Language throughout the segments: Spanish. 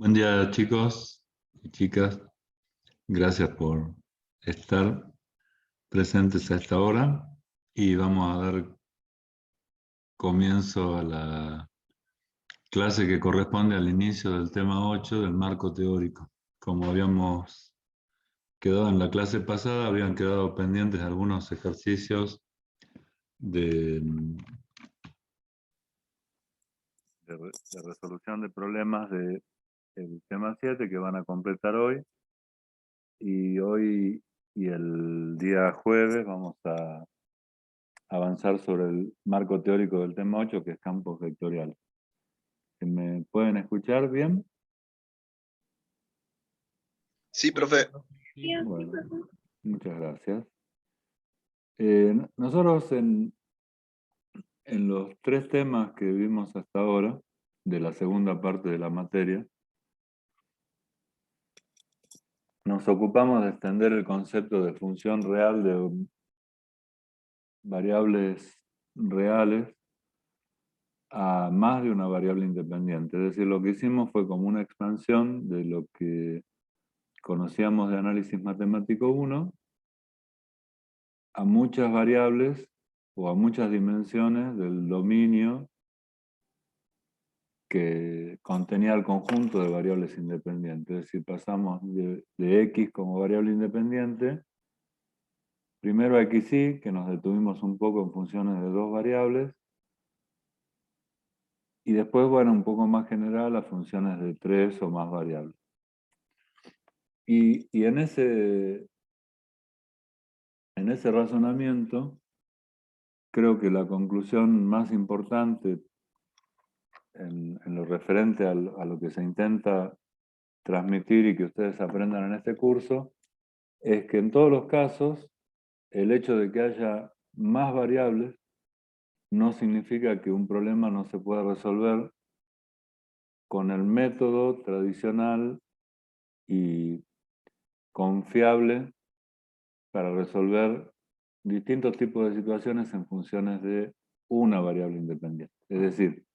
Buen día, chicos y chicas. Gracias por estar presentes a esta hora y vamos a dar comienzo a la clase que corresponde al inicio del tema 8 del marco teórico. Como habíamos quedado en la clase pasada, habían quedado pendientes algunos ejercicios de resolución de problemas del tema 7 que van a completar hoy. Y hoy y el día jueves vamos a avanzar sobre el marco teórico del tema 8, que es campos vectoriales. ¿Me pueden escuchar bien? Sí, profe. Bueno, muchas gracias. Nosotros en los tres temas que vimos hasta ahora, de la segunda parte de la materia, nos ocupamos de extender el concepto de función real de variables reales a más de una variable independiente. Es decir, lo que hicimos fue como una expansión de lo que conocíamos de análisis matemático 1 a muchas variables o a muchas dimensiones del dominio que contenía el conjunto de variables independientes. Es decir, pasamos de X como variable independiente, primero a XY, que nos detuvimos un poco en funciones de dos variables, y después, bueno, un poco más general a funciones de tres o más variables. Y en ese razonamiento, creo que la conclusión más importante en lo referente a lo que se intenta transmitir y que ustedes aprendan en este curso, es que en todos los casos, el hecho de que haya más variables no significa que un problema no se pueda resolver con el método tradicional y confiable para resolver distintos tipos de situaciones en funciones de una variable independiente. Es decir,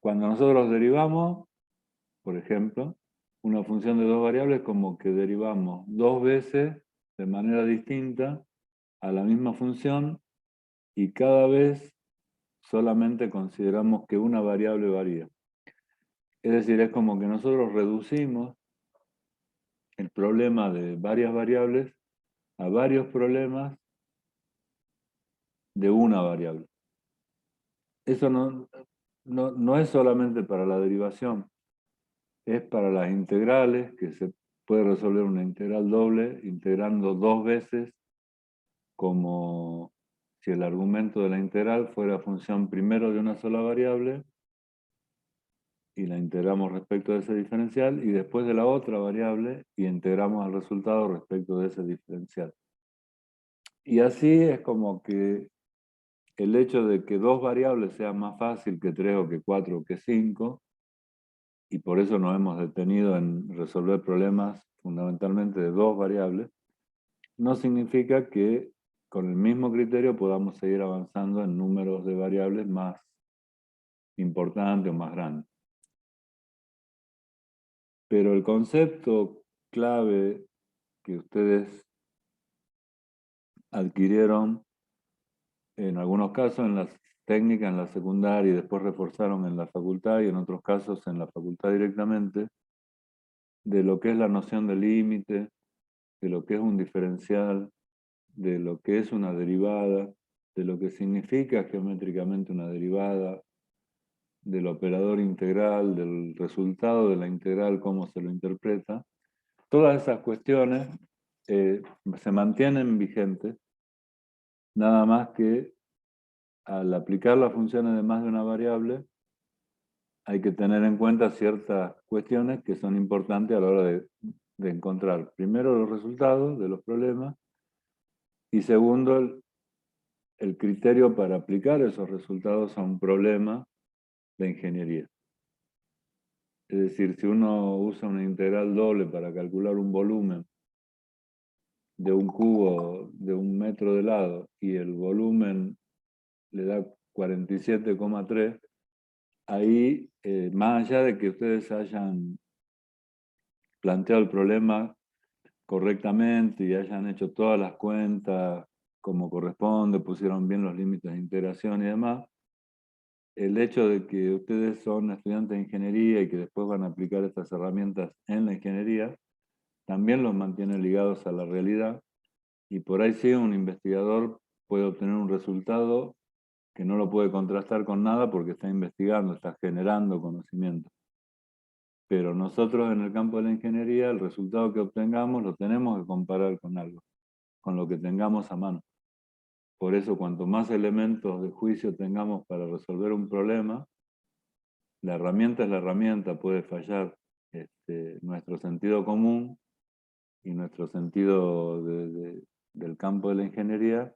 cuando nosotros derivamos, por ejemplo, una función de dos variables, como que derivamos dos veces de manera distinta a la misma función y cada vez solamente consideramos que una variable varía. Es decir, es como que nosotros reducimos el problema de varias variables a varios problemas de una variable. Eso no es solamente para la derivación, es para las integrales, que se puede resolver una integral doble integrando dos veces, como si el argumento de la integral fuera función primero de una sola variable y la integramos respecto de ese diferencial y después de la otra variable y integramos el resultado respecto de ese diferencial. Y así es como que el hecho de que dos variables sea más fácil que tres o que cuatro o que cinco, y por eso nos hemos detenido en resolver problemas fundamentalmente de dos variables, no significa que con el mismo criterio podamos seguir avanzando en números de variables más importantes o más grandes. Pero el concepto clave que ustedes adquirieron en algunos casos en las técnicas, en la secundaria, y después reforzaron en la facultad y en otros casos en la facultad directamente, de lo que es la noción de límite, de lo que es un diferencial, de lo que es una derivada, de lo que significa geométricamente una derivada, del operador integral, del resultado de la integral, cómo se lo interpreta. Todas esas cuestiones se mantienen vigentes, nada más que al aplicar las funciones de más de una variable, hay que tener en cuenta ciertas cuestiones que son importantes a la hora de encontrar, primero, los resultados de los problemas y segundo, el criterio para aplicar esos resultados a un problema de ingeniería. Es decir, si uno usa una integral doble para calcular un volumen de un cubo de 1 metro de lado y el volumen le da 47,3, ahí, más allá de que ustedes hayan planteado el problema correctamente y hayan hecho todas las cuentas como corresponde, pusieron bien los límites de integración y demás, el hecho de que ustedes son estudiantes de ingeniería y que después van a aplicar estas herramientas en la ingeniería, también los mantiene ligados a la realidad, y por ahí sí un investigador puede obtener un resultado que no lo puede contrastar con nada porque está investigando, está generando conocimiento. Pero nosotros en el campo de la ingeniería, el resultado que obtengamos lo tenemos que comparar con algo, con lo que tengamos a mano. Por eso, cuanto más elementos de juicio tengamos para resolver un problema, la herramienta es la herramienta, puede fallar nuestro sentido común y nuestro sentido del campo de la ingeniería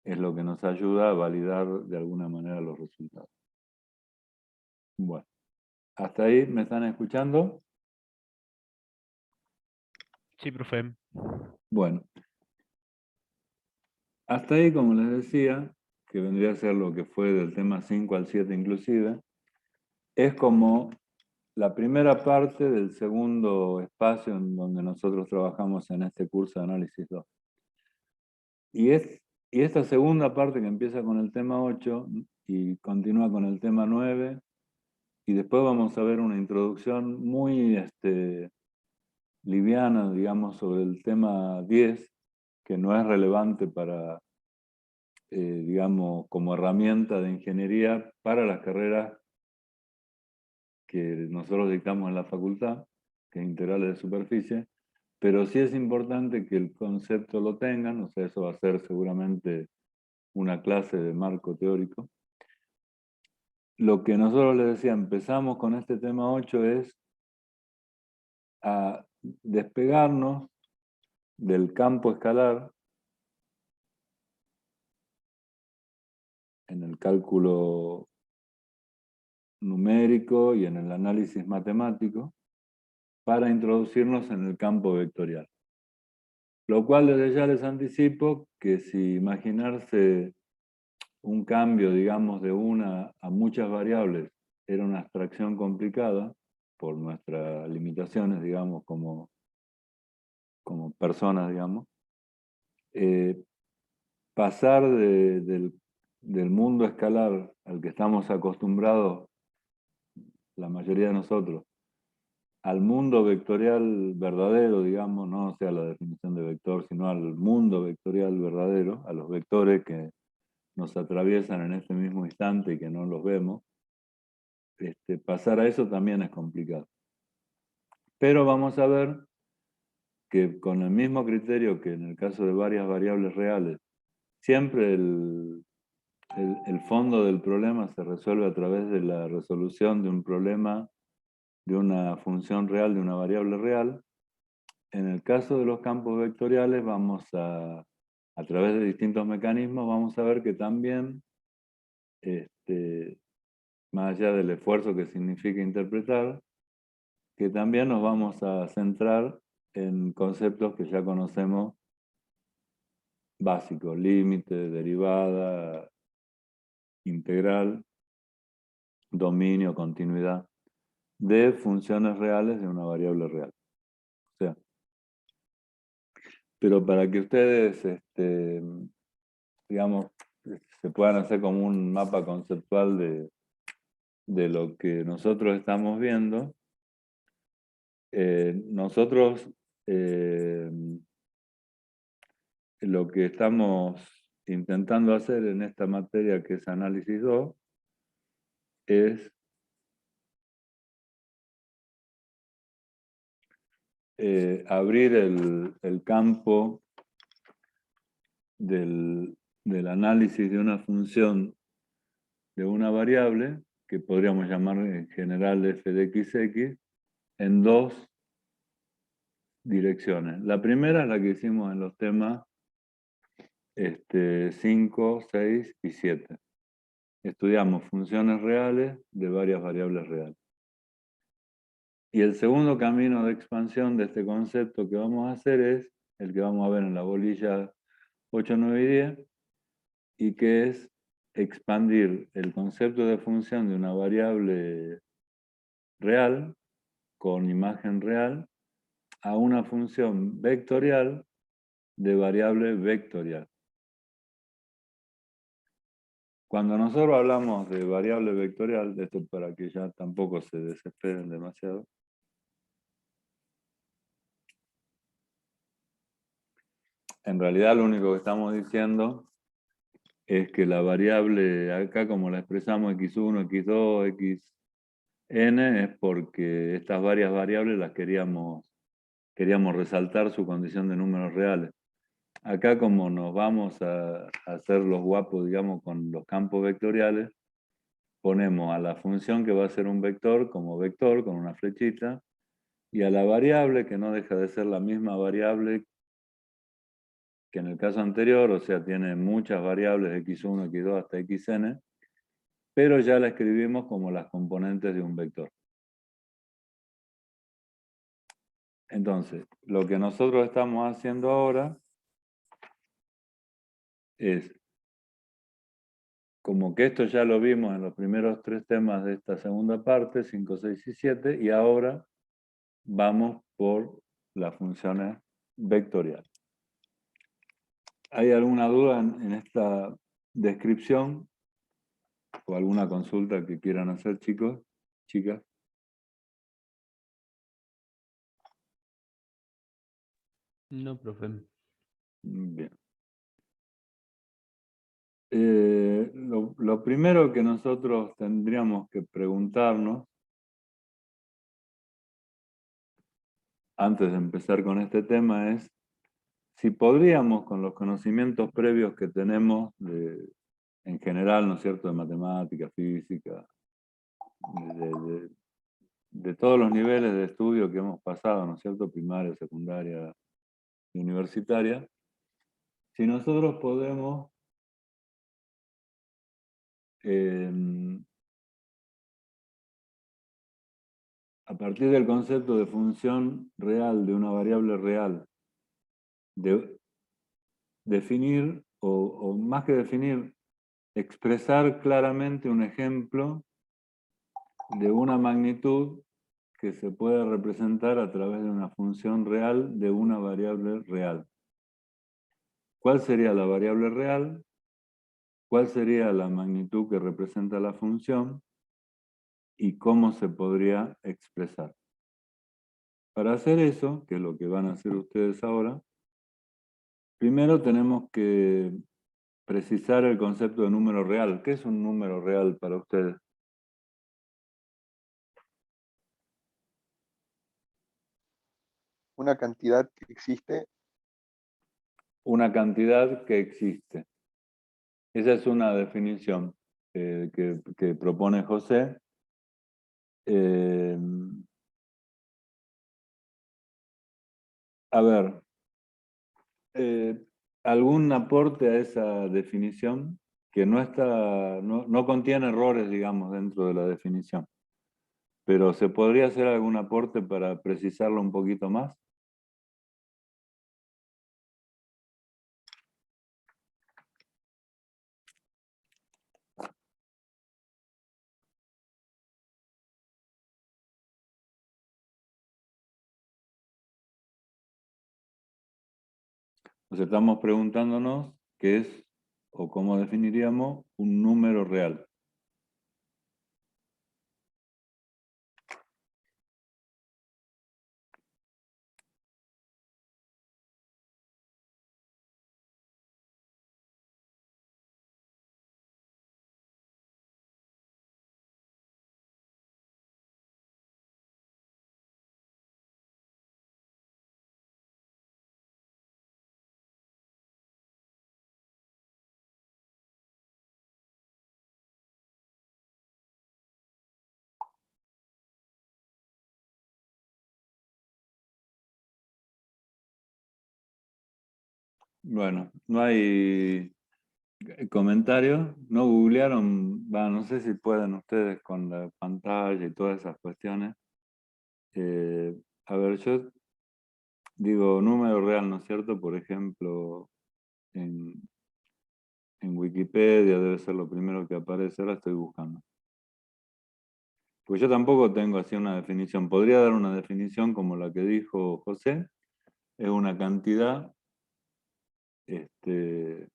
es lo que nos ayuda a validar de alguna manera los resultados. Bueno, ¿hasta ahí me están escuchando? Sí, profe. Bueno, hasta ahí, como les decía, que vendría a ser lo que fue del tema 5 al 7 inclusive, es como la primera parte del segundo espacio en donde nosotros trabajamos en este curso de análisis 2. Y esta segunda parte que empieza con el tema 8 y continúa con el tema 9, y después vamos a ver una introducción muy liviana, digamos, sobre el tema 10, que no es relevante para, digamos, como herramienta de ingeniería para las carreras que nosotros dictamos en la facultad, que es integrales de superficie, pero sí es importante que el concepto lo tengan, o sea, eso va a ser seguramente una clase de marco teórico. Lo que nosotros les decía, empezamos con este tema 8 es a despegarnos del campo escalar en el cálculo numérico y en el análisis matemático para introducirnos en el campo vectorial. Lo cual desde ya les anticipo que si imaginarse un cambio, digamos, de una a muchas variables era una abstracción complicada por nuestras limitaciones, digamos, como personas, digamos, pasar del mundo escalar al que estamos acostumbrados, la mayoría de nosotros, al mundo vectorial verdadero, digamos, no sea la definición de vector, sino al mundo vectorial verdadero, a los vectores que nos atraviesan en este mismo instante y que no los vemos, pasar a eso también es complicado. Pero vamos a ver que con el mismo criterio que en el caso de varias variables reales, siempre el fondo del problema se resuelve a través de la resolución de un problema de una función real, de una variable real. En el caso de los campos vectoriales, vamos a través de distintos mecanismos, vamos a ver que también, más allá del esfuerzo que significa interpretar, que también nos vamos a centrar en conceptos que ya conocemos básicos: límite, derivada, integral, dominio, continuidad, de funciones reales de una variable real. O sea, pero para que ustedes, digamos, se puedan hacer como un mapa conceptual de lo que nosotros estamos viendo, nosotros lo que estamos intentando hacer en esta materia que es análisis 2 es abrir el campo del análisis de una función de una variable, que podríamos llamar en general f de xx, en dos direcciones. La primera es la que hicimos en los temas 5, 6 y 7. Estudiamos funciones reales de varias variables reales. Y el segundo camino de expansión de este concepto que vamos a hacer es el que vamos a ver en la bolilla 8, 9 y 10, y que es expandir el concepto de función de una variable real con imagen real a una función vectorial de variable vectorial. Cuando nosotros hablamos de variable vectorial, esto para que ya tampoco se desesperen demasiado, en realidad lo único que estamos diciendo es que la variable acá, como la expresamos x1, x2, xn, es porque estas varias variables las queríamos resaltar su condición de números reales. Acá, como nos vamos a hacer los guapos, digamos, con los campos vectoriales, ponemos a la función que va a ser un vector como vector, con una flechita, y a la variable, que no deja de ser la misma variable que en el caso anterior, o sea, tiene muchas variables, x1, x2 hasta xn, pero ya la escribimos como las componentes de un vector. Entonces, lo que nosotros estamos haciendo ahora es, como que esto ya lo vimos en los primeros 3 temas de esta segunda parte, 5, 6 y 7, y ahora vamos por las funciones vectoriales. ¿Hay alguna duda en esta descripción o alguna consulta que quieran hacer, chicos, chicas? No, profe. Bien. Lo primero que nosotros tendríamos que preguntarnos, antes de empezar con este tema, es si podríamos, con los conocimientos previos que tenemos en general, ¿no es cierto?, de matemática, física, de todos los niveles de estudio que hemos pasado, ¿no es cierto?, primaria, secundaria y universitaria, si nosotros podemos a partir del concepto de función real de una variable real, definir, o más que definir, expresar claramente un ejemplo de una magnitud que se puede representar a través de una función real de una variable real. ¿Cuál sería la variable real? ¿Cuál sería la magnitud que representa la función? ¿Y cómo se podría expresar? Para hacer eso, que es lo que van a hacer ustedes ahora, primero tenemos que precisar el concepto de número real. ¿Qué es un número real para ustedes? Una cantidad que existe. Una cantidad que existe. Esa es una definición que propone José. A ver, ¿algún aporte a esa definición que no contiene errores, digamos, dentro de la definición? Pero ¿se podría hacer algún aporte para precisarlo un poquito más? Nos estamos preguntándonos qué es o cómo definiríamos un número real. Bueno, no hay comentarios, no googlearon, no sé si pueden ustedes con la pantalla y todas esas cuestiones. A ver, yo digo número real, ¿no es cierto? Por ejemplo, en Wikipedia debe ser lo primero que aparece, ahora estoy buscando. Pues yo tampoco tengo así una definición. Podría dar una definición como la que dijo José. Es una cantidad que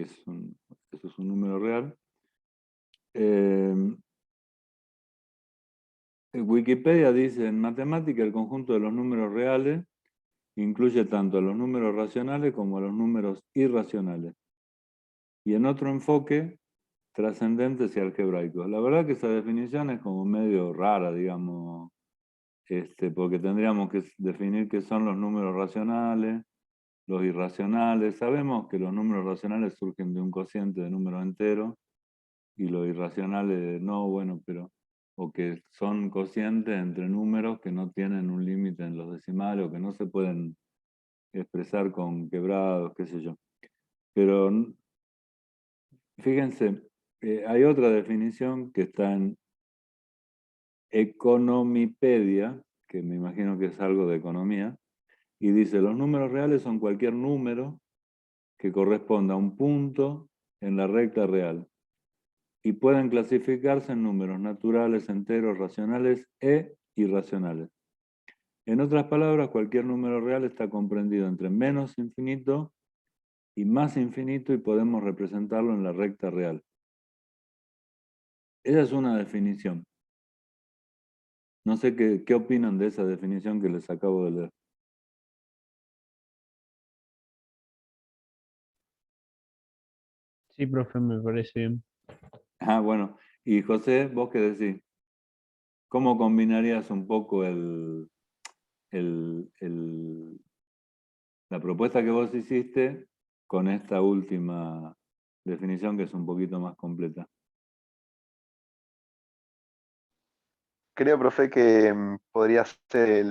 eso es un número real. Wikipedia dice, en matemática el conjunto de los números reales incluye tanto a los números racionales como a los números irracionales. Y en otro enfoque, trascendentes y algebraicos. La verdad que esa definición es como medio rara, digamos, porque tendríamos que definir qué son los números racionales, los irracionales. Sabemos que los números racionales surgen de un cociente de número entero y los irracionales no, bueno, pero o que son cocientes entre números que no tienen un límite en los decimales o que no se pueden expresar con quebrados, qué sé yo. Pero fíjense, hay otra definición que está en Economipedia, que me imagino que es algo de economía, y dice, los números reales son cualquier número que corresponda a un punto en la recta real y pueden clasificarse en números naturales, enteros, racionales e irracionales. En otras palabras, cualquier número real está comprendido entre menos infinito y más infinito y podemos representarlo en la recta real. Esa es una definición. No sé qué opinan de esa definición que les acabo de leer. Sí, profe, me parece bien. Ah, bueno. Y José, ¿vos qué decís? ¿Cómo combinarías un poco la propuesta que vos hiciste con esta última definición que es un poquito más completa? Creo, profe, que podría ser,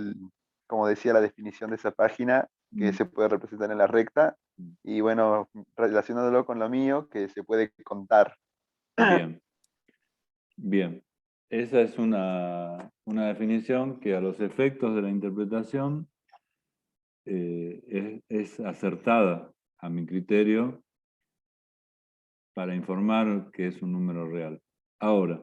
como decía la definición de esa página, que Mm, se puede representar en la recta, mm. y bueno, relacionándolo con lo mío, que se puede contar. Bien, bien. Esa es una definición que a los efectos de la interpretación es acertada a mi criterio para informar que es un número real. Ahora,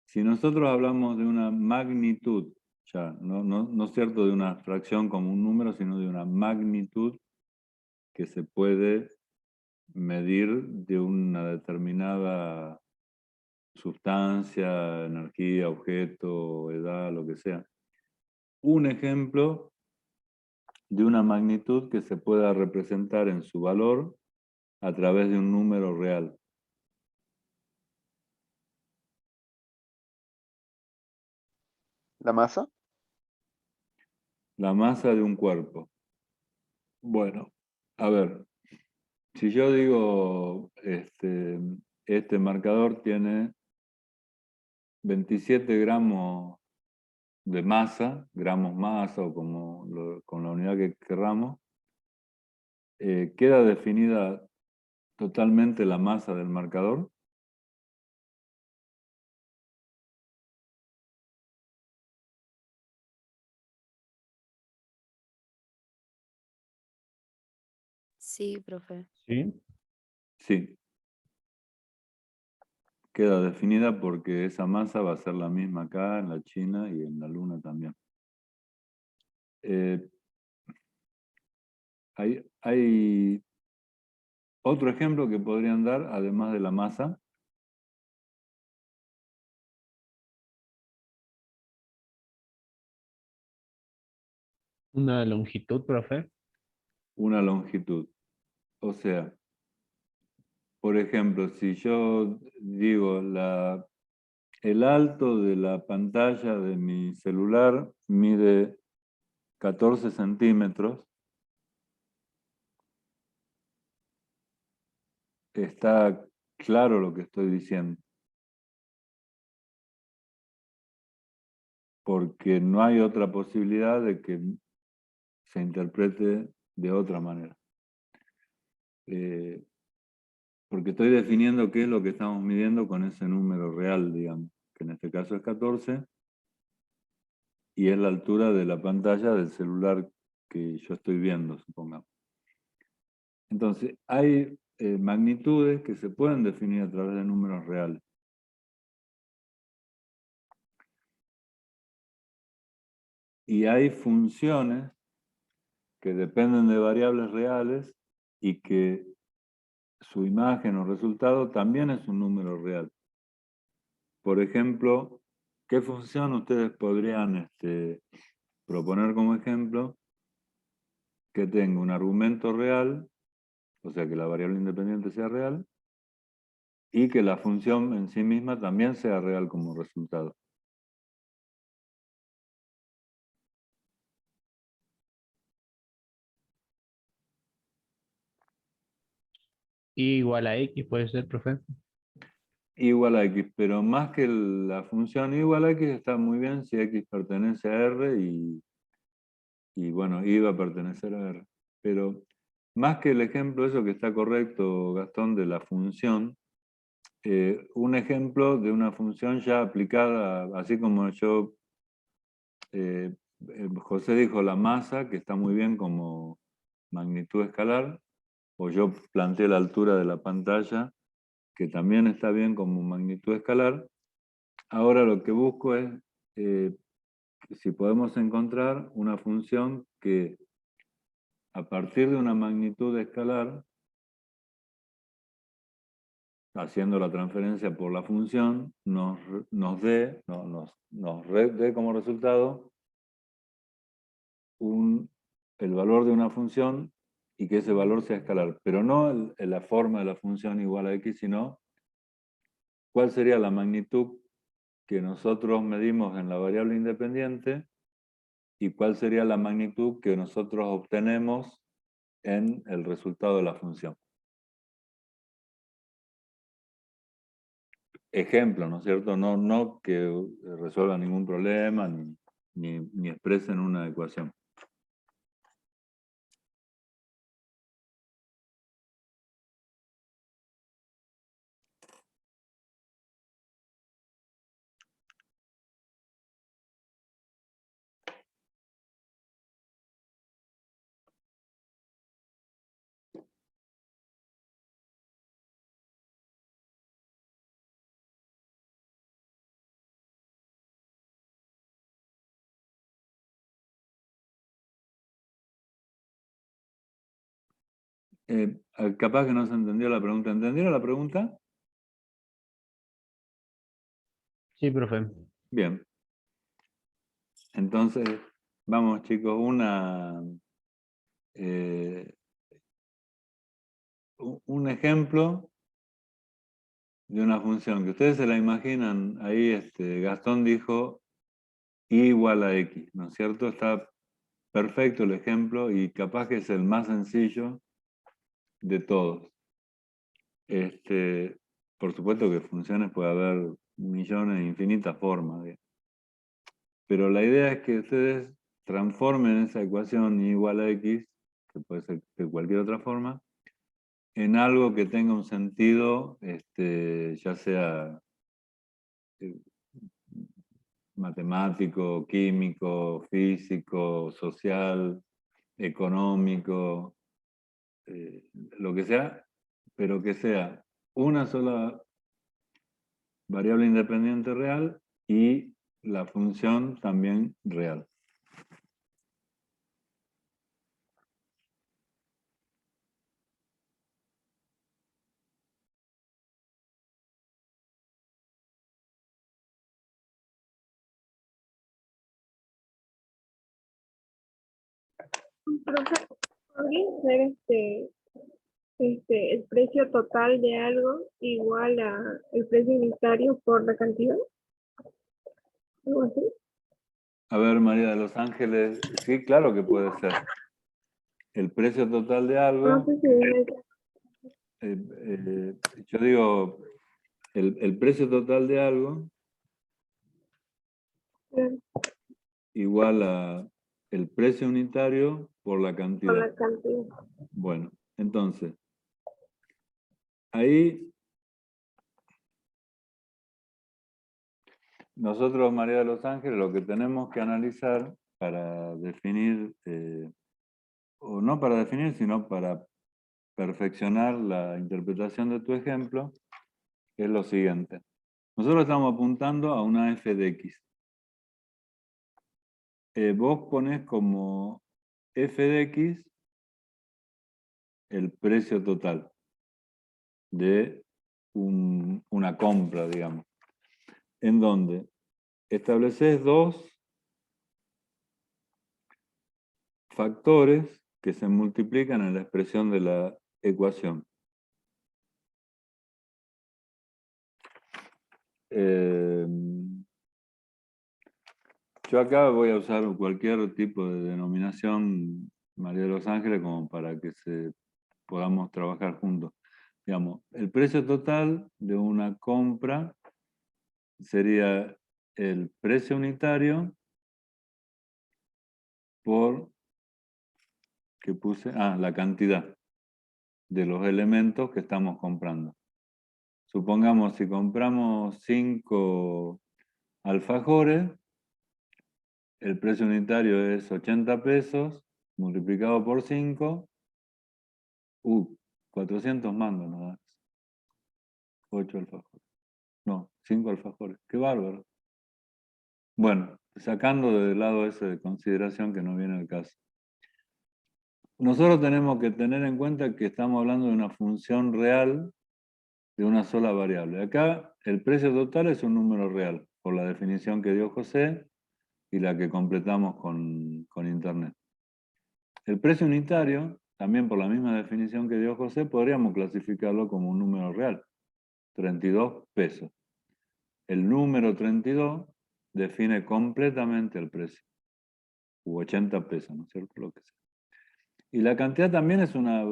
si nosotros hablamos de una magnitud, ya, no es cierto de una fracción como un número, sino de una magnitud que se puede medir de una determinada sustancia, energía, objeto, edad, lo que sea. Un ejemplo de una magnitud que se pueda representar en su valor a través de un número real. ¿La masa? La masa de un cuerpo. Bueno, a ver, si yo digo, este marcador tiene 27 gramos de masa, gramos masa o con la unidad que querramos, queda definida totalmente la masa del marcador. Sí, profe. Sí, Sí, queda definida porque esa masa va a ser la misma acá en la China y en la Luna también. Eh, hay otro ejemplo que podrían dar, además de la masa, una longitud, profe. una longitud. O sea, por ejemplo, si yo digo el alto de la pantalla de mi celular mide 14 centímetros, está claro lo que estoy diciendo, porque no hay otra posibilidad de que se interprete de otra manera. Porque estoy definiendo qué es lo que estamos midiendo con ese número real, digamos, que en este caso es 14, y es la altura de la pantalla del celular que yo estoy viendo, supongamos. Entonces, hay magnitudes que se pueden definir a través de números reales. Y hay funciones que dependen de variables reales y que su imagen o resultado también es un número real. Por ejemplo, ¿qué función ustedes podrían proponer como ejemplo que tenga un argumento real, o sea que la variable independiente sea real, y que la función en sí misma también sea real como resultado? Y igual a X puede ser, profe. Igual a X, pero más que la función igual a X está muy bien si X pertenece a R y bueno, Y va a pertenecer a R. Pero más que el ejemplo, eso que está correcto, Gastón, de la función, un ejemplo de una función ya aplicada, así como José dijo la masa, que está muy bien como magnitud escalar, o yo planteé la altura de la pantalla, que también está bien como magnitud escalar. Ahora lo que busco es si podemos encontrar una función que a partir de una magnitud escalar, haciendo la transferencia por la función, nos dé como resultado el valor de una función y que ese valor sea escalar, pero no la forma de la función igual a x, sino cuál sería la magnitud que nosotros medimos en la variable independiente y cuál sería la magnitud que nosotros obtenemos en el resultado de la función. Ejemplo, ¿no es cierto? No que resuelva ningún problema ni expresen una ecuación. Capaz que no se entendió la pregunta. ¿Entendieron la pregunta? Sí, profe. Bien. Entonces, vamos chicos, un ejemplo de una función que ustedes se la imaginan. Ahí Gastón dijo y igual a x, ¿no es cierto? Está perfecto el ejemplo y capaz que es el más sencillo de todos. Por supuesto que funciones puede haber millones, infinitas formas. Pero la idea es que ustedes transformen esa ecuación y igual a x, que puede ser de cualquier otra forma, en algo que tenga un sentido, ya sea matemático, químico, físico, social, económico, lo que sea, pero que sea una sola variable independiente real y la función también real. Profe, ¿podría ser el precio total de algo igual a el precio unitario por la cantidad? ¿Algo así? A ver, María de los Ángeles, sí, claro que puede ser. El precio total de No algo, sé si es yo digo, el precio total de algo igual a el precio unitario por la por cantidad. la cantidad. Bueno, entonces, ahí nosotros, María de los Ángeles, lo que tenemos que analizar para definir, o no para definir, sino para perfeccionar la interpretación de tu ejemplo, es lo siguiente. Nosotros estamos apuntando a una f de x. vos ponés como f de x el precio total de una compra, digamos, en donde estableces dos factores que se multiplican en la expresión de la ecuación. Yo acá voy a usar cualquier tipo de denominación, María de los Ángeles, como para que podamos trabajar juntos. Digamos, el precio total de una compra sería el precio unitario por, ¿qué puse? La cantidad de los elementos que estamos comprando. Supongamos, si compramos 5 alfajores, el precio unitario es 80 pesos, multiplicado por 5, 400 mangos, ¿no? 8 alfajores. No, 5 alfajores. ¡Qué bárbaro! Bueno, sacando del lado ese de consideración que no viene al caso. Nosotros tenemos que tener en cuenta que estamos hablando de una función real de una sola variable. Acá el precio total es un número real, por la definición que dio José y la que completamos con Internet. El precio unitario, también por la misma definición que dio José, podríamos clasificarlo como un número real, 32 pesos. El número 32 define completamente el precio, u 80 pesos, ¿no es cierto? Lo que sea. Y la cantidad también es una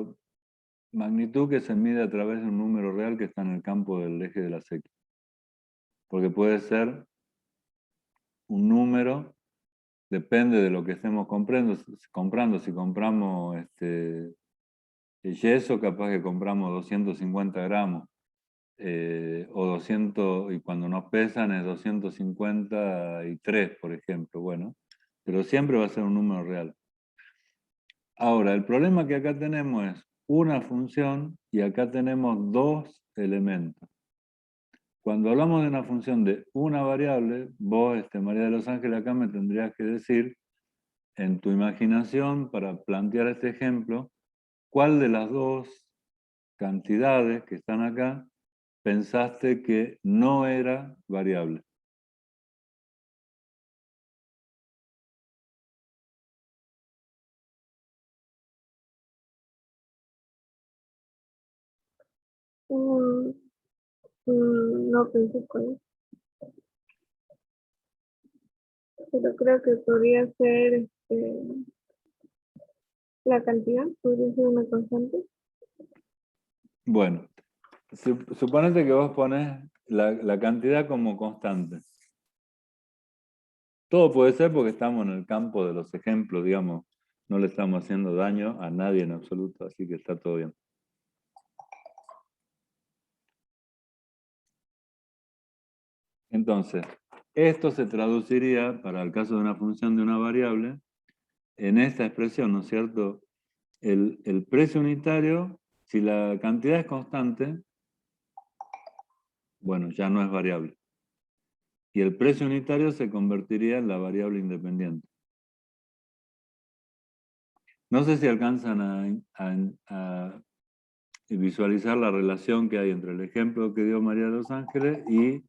magnitud que se mide a través de un número real que está en el campo del eje de las X. Porque puede ser un número, depende de lo que estemos comprando. Si compramos yeso, capaz que compramos 250 gramos. O 200, y cuando nos pesan es 253, por ejemplo. Bueno, pero siempre va a ser un número real. Ahora, el problema que acá tenemos es una función y acá tenemos dos elementos. Cuando hablamos de una función de una variable, vos, María de los Ángeles, acá me tendrías que decir, en tu imaginación, para plantear este ejemplo, cuál de las dos cantidades que están acá pensaste que no era variable. Mm, no pensé con eso, pero creo que podría ser la cantidad, podría ser una constante. Bueno, suponete que vos pones la cantidad como constante. Todo puede ser porque estamos en el campo de los ejemplos, digamos. No le estamos haciendo daño a nadie en absoluto, así que está todo bien. Entonces, esto se traduciría, para el caso de una función de una variable, en esta expresión, ¿no es cierto? El precio unitario, si la cantidad es constante, bueno, ya no es variable. Y el precio unitario se convertiría en la variable independiente. No sé si alcanzan a visualizar la relación que hay entre el ejemplo que dio María de los Ángeles y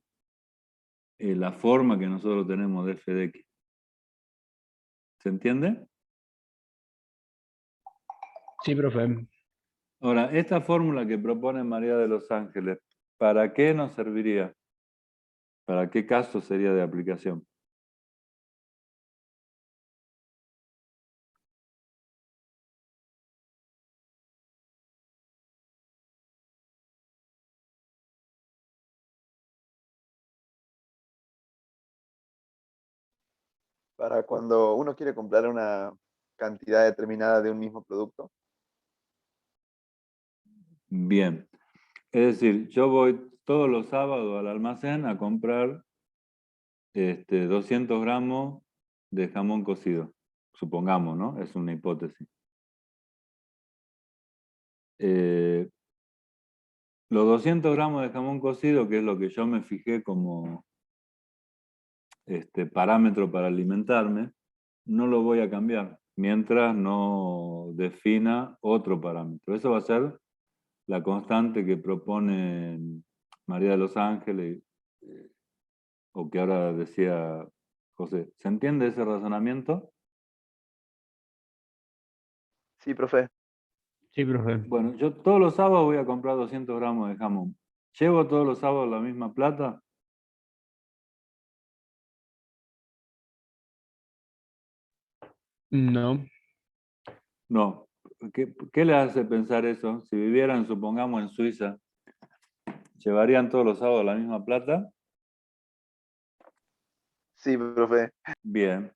la forma que nosotros tenemos de f de x. ¿Se entiende? Sí, profe. Ahora, esta fórmula que propone María de los Ángeles, ¿para qué nos serviría? ¿Para qué caso sería de aplicación? Para cuando uno quiere comprar una cantidad determinada de un mismo producto. Bien. Es decir, yo voy todos los sábados al almacén a comprar 200 gramos de jamón cocido. Supongamos, ¿no? Es una hipótesis. Los 200 gramos de jamón cocido, que es lo que yo me fijé como parámetro para alimentarme, no lo voy a cambiar mientras no defina otro parámetro. Eso va a ser la constante que propone María de los Ángeles, o que ahora decía José. ¿Se entiende ese razonamiento? Sí, profe. Sí, profe. Bueno, yo todos los sábados voy a comprar 200 gramos de jamón. ¿Llevo todos los sábados la misma plata? No. No. ¿Qué le hace pensar eso? Si vivieran, supongamos, en Suiza, ¿llevarían todos los sábados la misma plata? Sí, profe. Bien.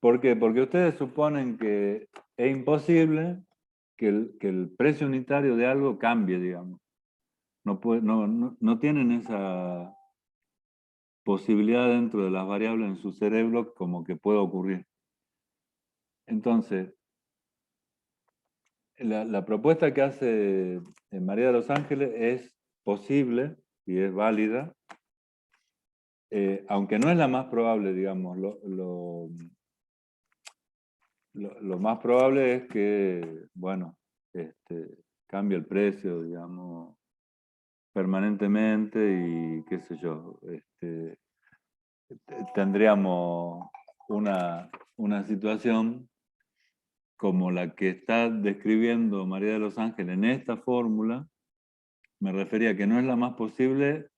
¿Por qué? Porque ustedes suponen que es imposible que el precio unitario de algo cambie, digamos. No tienen esa posibilidad dentro de las variables en su cerebro como que puede ocurrir. Entonces, la propuesta que hace María de los Ángeles es posible y es válida, aunque no es la más probable, digamos. Lo más probable es que, bueno, cambie el precio, digamos, permanentemente y qué sé yo, tendríamos una situación como la que está describiendo María de los Ángeles en esta fórmula. Me refería a que no es la más posible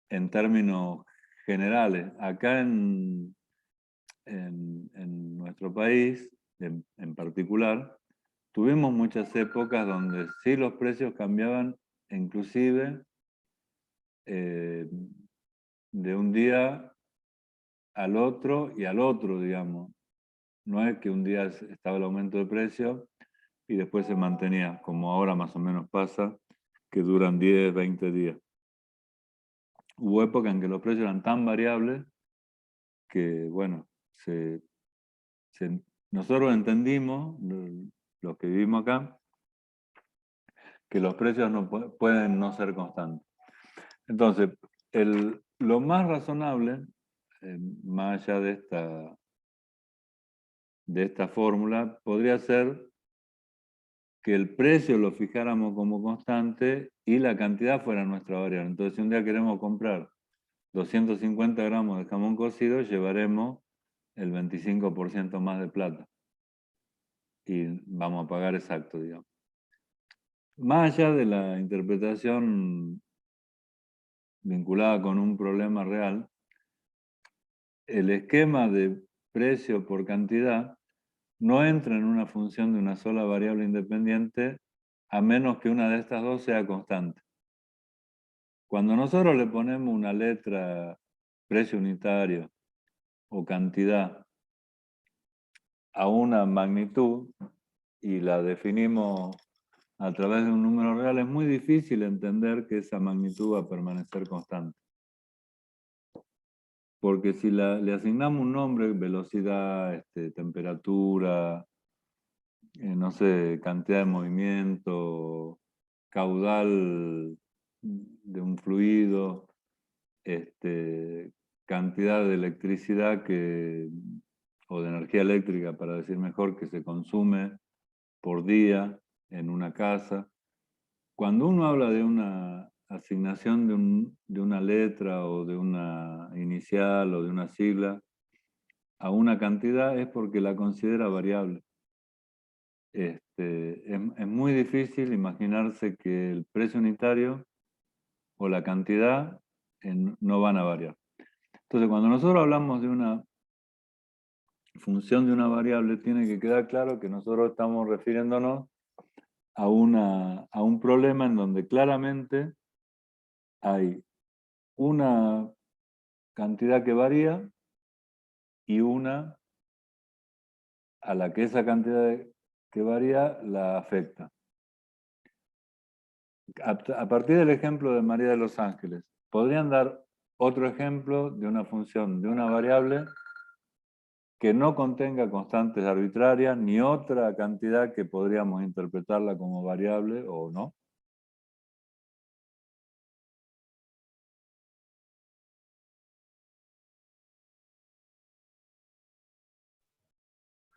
en términos generales. Acá en nuestro país, en particular, tuvimos muchas épocas donde sí los precios cambiaban, inclusive de un día al otro y al otro, digamos. No es que un día estaba el aumento de precio y después se mantenía, como ahora más o menos pasa, que duran 10, 20 días. Hubo épocas en que los precios eran tan variables que, bueno, nosotros entendimos, los que vivimos acá, que los precios no pueden no ser constantes. Entonces, lo más razonable, más allá de esta fórmula, podría ser que el precio lo fijáramos como constante y la cantidad fuera nuestra variable. Entonces, si un día queremos comprar 250 gramos de jamón cocido, llevaremos el 25% más de plata. Y vamos a pagar exacto, digamos. Más allá de la interpretación vinculada con un problema real, el esquema de precio por cantidad no entra en una función de una sola variable independiente a menos que una de estas dos sea constante. Cuando nosotros le ponemos una letra precio unitario o cantidad a una magnitud y la definimos a través de un número real, es muy difícil entender que esa magnitud va a permanecer constante. Porque si le asignamos un nombre, velocidad, temperatura, no sé, cantidad de movimiento, caudal de un fluido, cantidad de electricidad o de energía eléctrica, para decir mejor, que se consume por día en una casa. Cuando uno habla de una asignación de una letra o de una inicial o de una sigla a una cantidad es porque la considera variable. Es muy difícil imaginarse que el precio unitario o la cantidad no van a variar. Entonces, cuando nosotros hablamos de una función de una variable, tiene que quedar claro que nosotros estamos refiriéndonos a un problema en donde claramente hay una cantidad que varía y una a la que esa cantidad que varía la afecta. A partir del ejemplo de María de los Ángeles, ¿podrían dar otro ejemplo de una función de una variable que no contenga constantes arbitrarias ni otra cantidad que podríamos interpretarla como variable o no?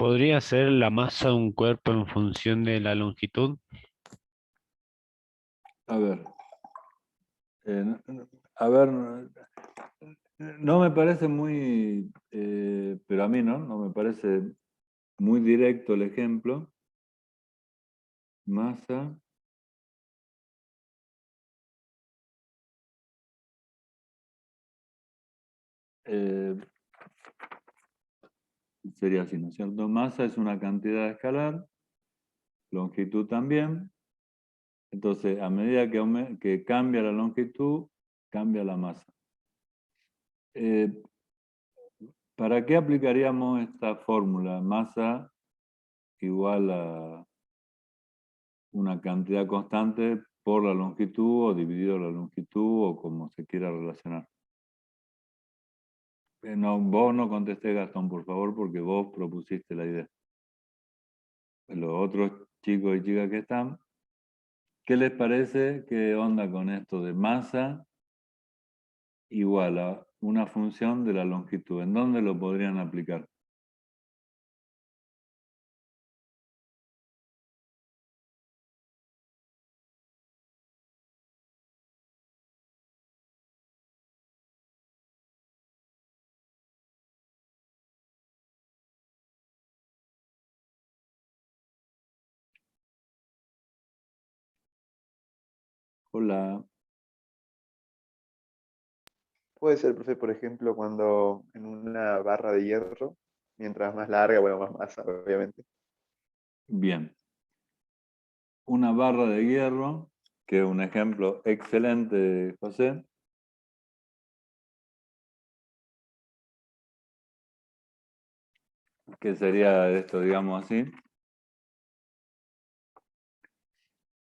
¿Podría ser la masa de un cuerpo en función de la longitud? A ver. A ver, no me parece muy, pero a mí no me parece muy directo el ejemplo. Masa. Sería así, ¿no es cierto? Masa es una cantidad escalar, longitud también. Entonces, a medida que cambia la longitud, cambia la masa. ¿Para qué aplicaríamos esta fórmula? Masa igual a una cantidad constante por la longitud o dividido la longitud o como se quiera relacionar. No, vos no contesté, Gastón, por favor, porque vos propusiste la idea. Los otros chicos y chicas que están, ¿qué les parece? ¿Qué onda con esto de masa igual a una función de la longitud? ¿En dónde lo podrían aplicar? Hola. Puede ser, profe, por ejemplo, cuando en una barra de hierro, mientras más larga, bueno, más masa, obviamente. Bien. Una barra de hierro, que es un ejemplo excelente, José. ¿Qué sería esto, digamos así?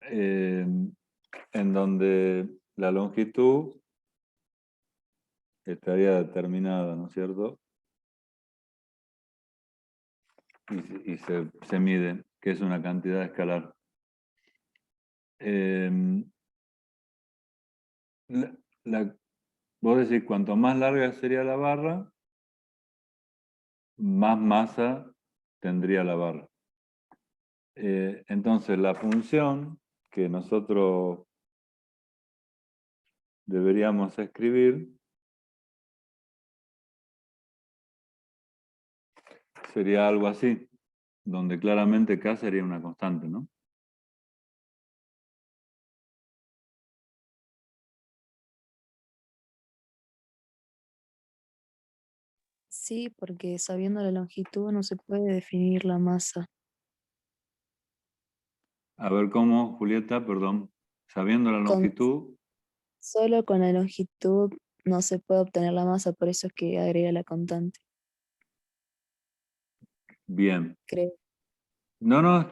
En donde la longitud estaría determinada, ¿no es cierto? Y se mide, que es una cantidad escalar. La- la- Vos decís, cuanto más larga sería la barra, más masa tendría la barra. Entonces, la función que nosotros deberíamos escribir sería algo así, donde claramente K sería una constante, ¿no? Sí, porque sabiendo la longitud no se puede definir la masa. A ver cómo, Julieta, perdón, sabiendo la Con, longitud, solo con la longitud no se puede obtener la masa, por eso es que agrega la constante, bien. creo. No,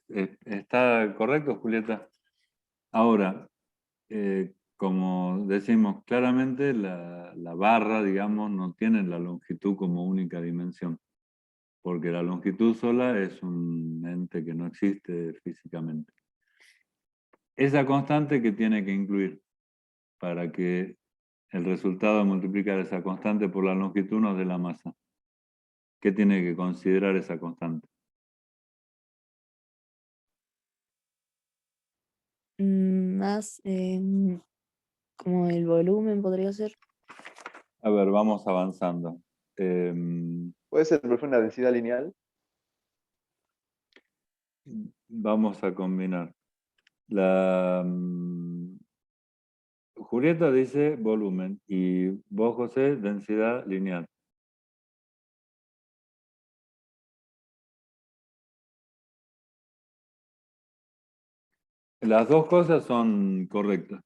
está correcto, Julieta. Ahora, como decimos claramente, la barra, digamos, no tiene la longitud como única dimensión, porque la longitud sola es un ente que no existe físicamente. Esa constante que tiene que incluir para que el resultado de multiplicar esa constante por la longitud nos dé la masa. ¿Qué tiene que considerar esa constante? Más como el volumen podría ser. A ver, vamos avanzando. Puede ser, profe, una densidad lineal. Vamos a combinar. Julieta dice volumen y vos, José, densidad lineal. Las dos cosas son correctas.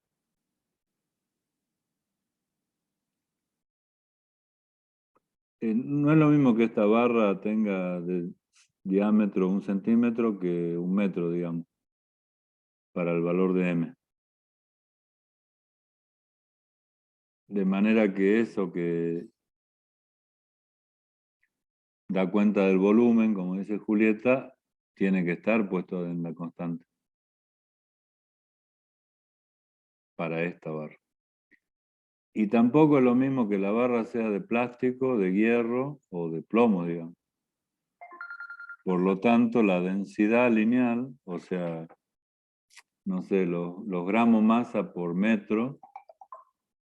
No es lo mismo que esta barra tenga de diámetro 1 centímetro que 1 metro, digamos, para el valor de m. De manera que eso que da cuenta del volumen, como dice Julieta, tiene que estar puesto en la constante para esta barra. Y tampoco es lo mismo que la barra sea de plástico, de hierro o de plomo, digamos. Por lo tanto, la densidad lineal, o sea, no sé, los gramos masa por metro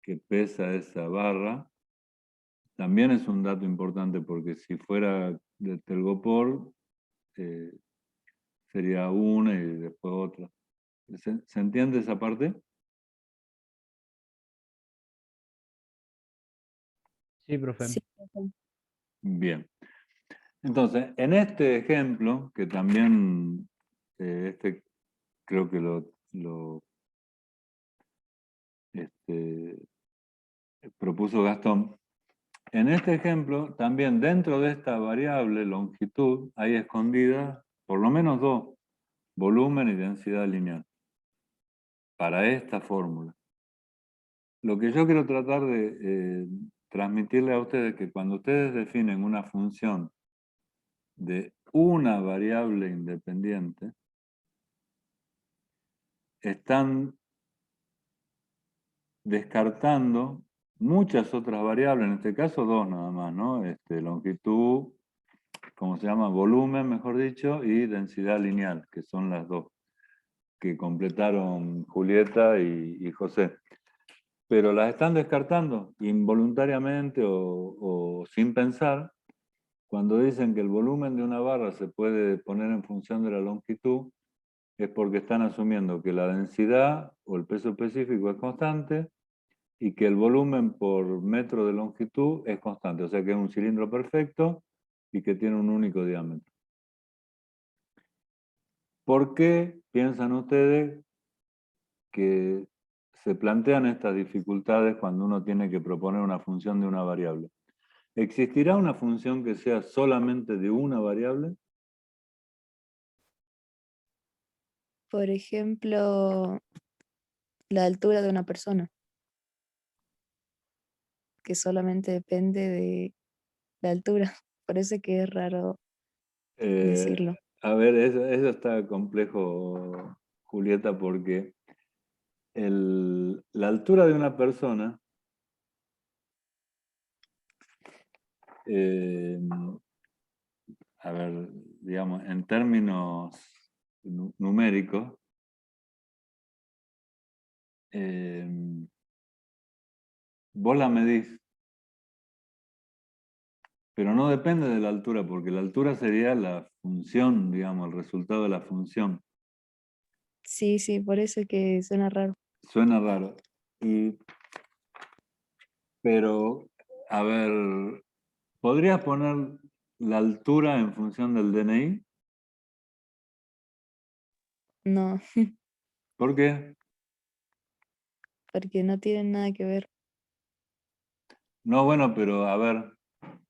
que pesa esa barra, también es un dato importante porque si fuera de telgopor, sería una y después otra. ¿Se entiende esa parte? Sí, profe. Sí, profe. Bien. Entonces, en este ejemplo, que también creo que lo propuso Gastón, en este ejemplo, también dentro de esta variable longitud hay escondidas por lo menos dos, volumen y densidad lineal, para esta fórmula. Lo que yo quiero tratar de transmitirle a ustedes es que cuando ustedes definen una función de una variable independiente, están descartando muchas otras variables, en este caso dos nada más, ¿no? Longitud, ¿cómo se llama? Volumen, mejor dicho, y densidad lineal, que son las dos que completaron Julieta y José. Pero las están descartando involuntariamente o sin pensar cuando dicen que el volumen de una barra se puede poner en función de la longitud, es porque están asumiendo que la densidad o el peso específico es constante y que el volumen por metro de longitud es constante, o sea que es un cilindro perfecto y que tiene un único diámetro. ¿Por qué piensan ustedes que se plantean estas dificultades cuando uno tiene que proponer una función de una variable? ¿Existirá una función que sea solamente de una variable? Por ejemplo, la altura de una persona, que solamente depende de la altura. Por eso es que es raro Eh, decirlo. a ver, eso está complejo, Julieta, porque la altura de una persona eh, a ver, digamos, en términos numéricos, vos la medís, pero no depende de la altura, porque la altura sería la función, digamos, el resultado de la función. Sí, sí, por eso es que suena raro. Suena raro. Pero, a ver, ¿podrías poner la altura en función del DNI? No, ¿Por qué? porque no tienen nada que ver. No, bueno, pero a ver,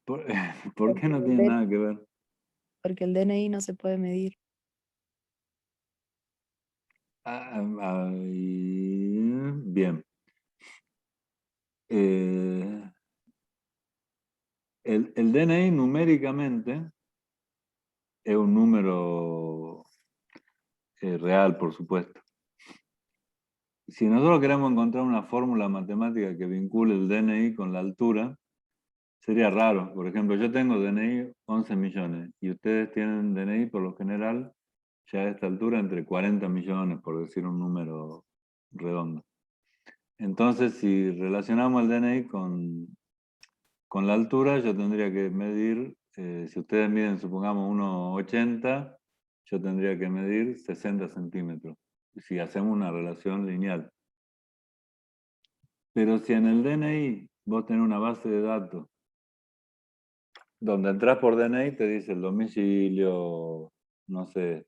¿por, ¿por qué Porque no el, tiene D- nada que ver? porque el DNI no se puede medir. Bien. Eh, el DNI numéricamente es un número real, por supuesto. Si nosotros queremos encontrar una fórmula matemática que vincule el DNI con la altura, sería raro. Por ejemplo, yo tengo DNI 11 millones y ustedes tienen DNI por lo general ya a esta altura entre 40 millones, por decir un número redondo. Entonces, si relacionamos el DNI con la altura, yo tendría que medir, si ustedes miden, supongamos, 1,80, yo tendría que medir 60 centímetros, si hacemos una relación lineal. Pero si en el DNI vos tenés una base de datos, donde entras por DNI te dice el domicilio, no sé,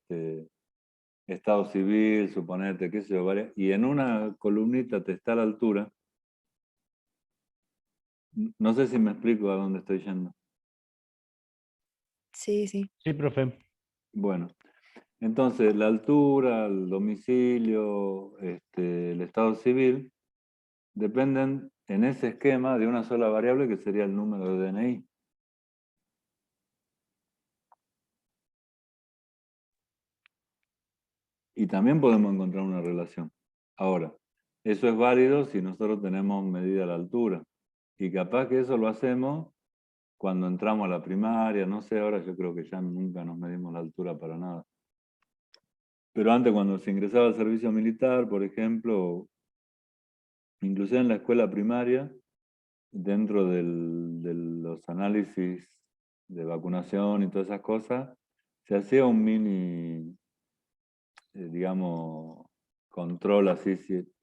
estado civil, suponete, qué sé yo, y en una columnita te está la altura. No sé si me explico a dónde estoy yendo. Sí, sí. Sí, profe. Bueno, entonces la altura, el domicilio, el estado civil, dependen en ese esquema de una sola variable que sería el número de DNI. Y también podemos encontrar una relación. Ahora, eso es válido si nosotros tenemos medida la altura. Y capaz que eso lo hacemos cuando entramos a la primaria, no sé, ahora yo creo que ya nunca nos medimos la altura para nada. Pero antes, cuando se ingresaba al servicio militar, por ejemplo, inclusive en la escuela primaria, dentro de los análisis de vacunación y todas esas cosas, se hacía un mini, digamos, control así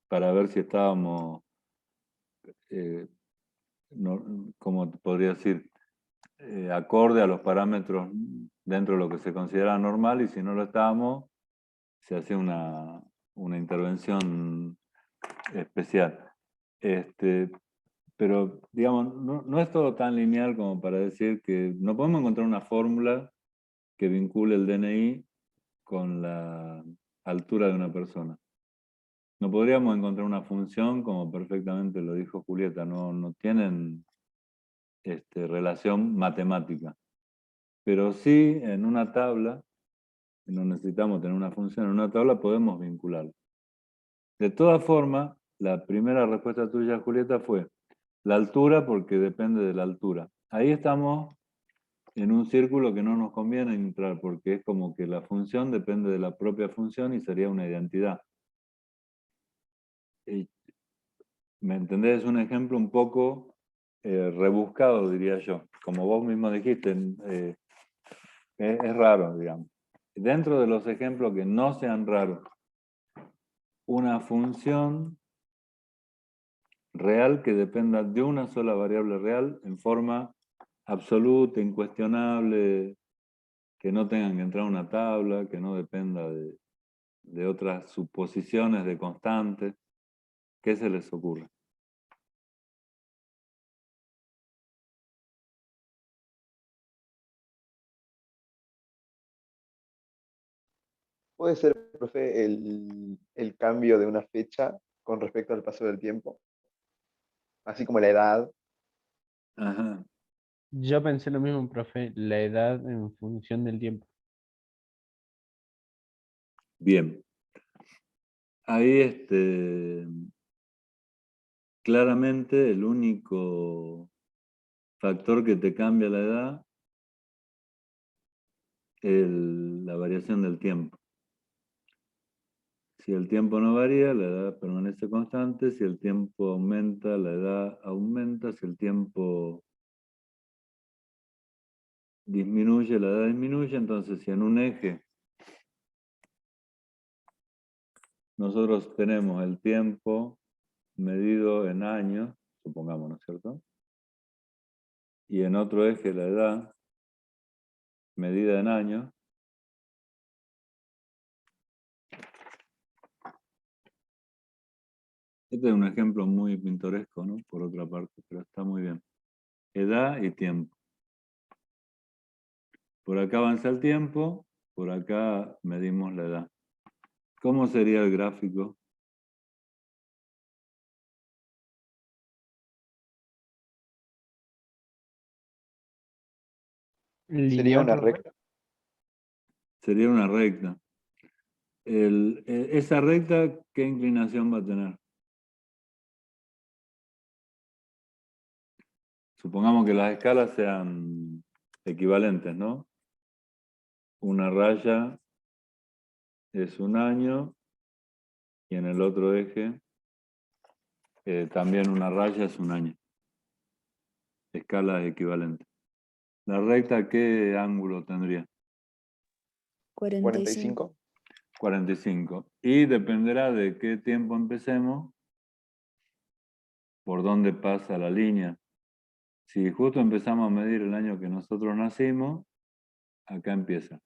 para ver si estábamos, como podría decir, acorde a los parámetros dentro de lo que se considera normal, y si no lo estábamos, se hacía una intervención especial. Pero, digamos, no es todo tan lineal como para decir que no podemos encontrar una fórmula que vincule el DNI con la altura de una persona. No podríamos encontrar una función, como perfectamente lo dijo Julieta, no tienen relación matemática. Pero sí, en una tabla, no necesitamos tener una función, en una tabla podemos vincularla. De todas formas, la primera respuesta tuya, Julieta, fue la altura, porque depende de la altura. Ahí estamos en un círculo que no nos conviene entrar, porque es como que la función depende de la propia función y sería una identidad. ¿Me entendés? Es un ejemplo un poco rebuscado, diría yo. Como vos mismo dijiste, es raro, digamos. Dentro de los ejemplos que no sean raros, una función real que dependa de una sola variable real en forma absoluta, incuestionable, que no tengan que entrar a una tabla, que no dependa de otras suposiciones de constantes. ¿Qué se les ocurre? ¿Puede ser, profe, el cambio de una fecha con respecto al paso del tiempo? Así como la edad. Ajá. Yo pensé lo mismo, profe, la edad en función del tiempo. Bien. Ahí claramente el único factor que te cambia la edad es la variación del tiempo. Si el tiempo no varía, la edad permanece constante. Si el tiempo aumenta, la edad aumenta. Si el tiempo disminuye, la edad disminuye. Entonces, si en un eje nosotros tenemos el tiempo medido en años, supongamos, ¿no es cierto? Y en otro eje la edad medida en años. Este es un ejemplo muy pintoresco, ¿no? Por otra parte, pero está muy bien. Edad y tiempo. Por acá avanza el tiempo, por acá medimos la edad. ¿Cómo sería el gráfico? Sería Lineal, una profe. recta. Sería una recta. Esa recta, ¿qué inclinación va a tener? Supongamos que las escalas sean equivalentes, ¿no? Una raya es un año y en el otro eje también una raya es un año. Escala equivalente. ¿La recta qué ángulo tendría? 45. 45. 45. Y dependerá de qué tiempo empecemos, por dónde pasa la línea. Si justo empezamos a medir el año que nosotros nacimos, acá empieza.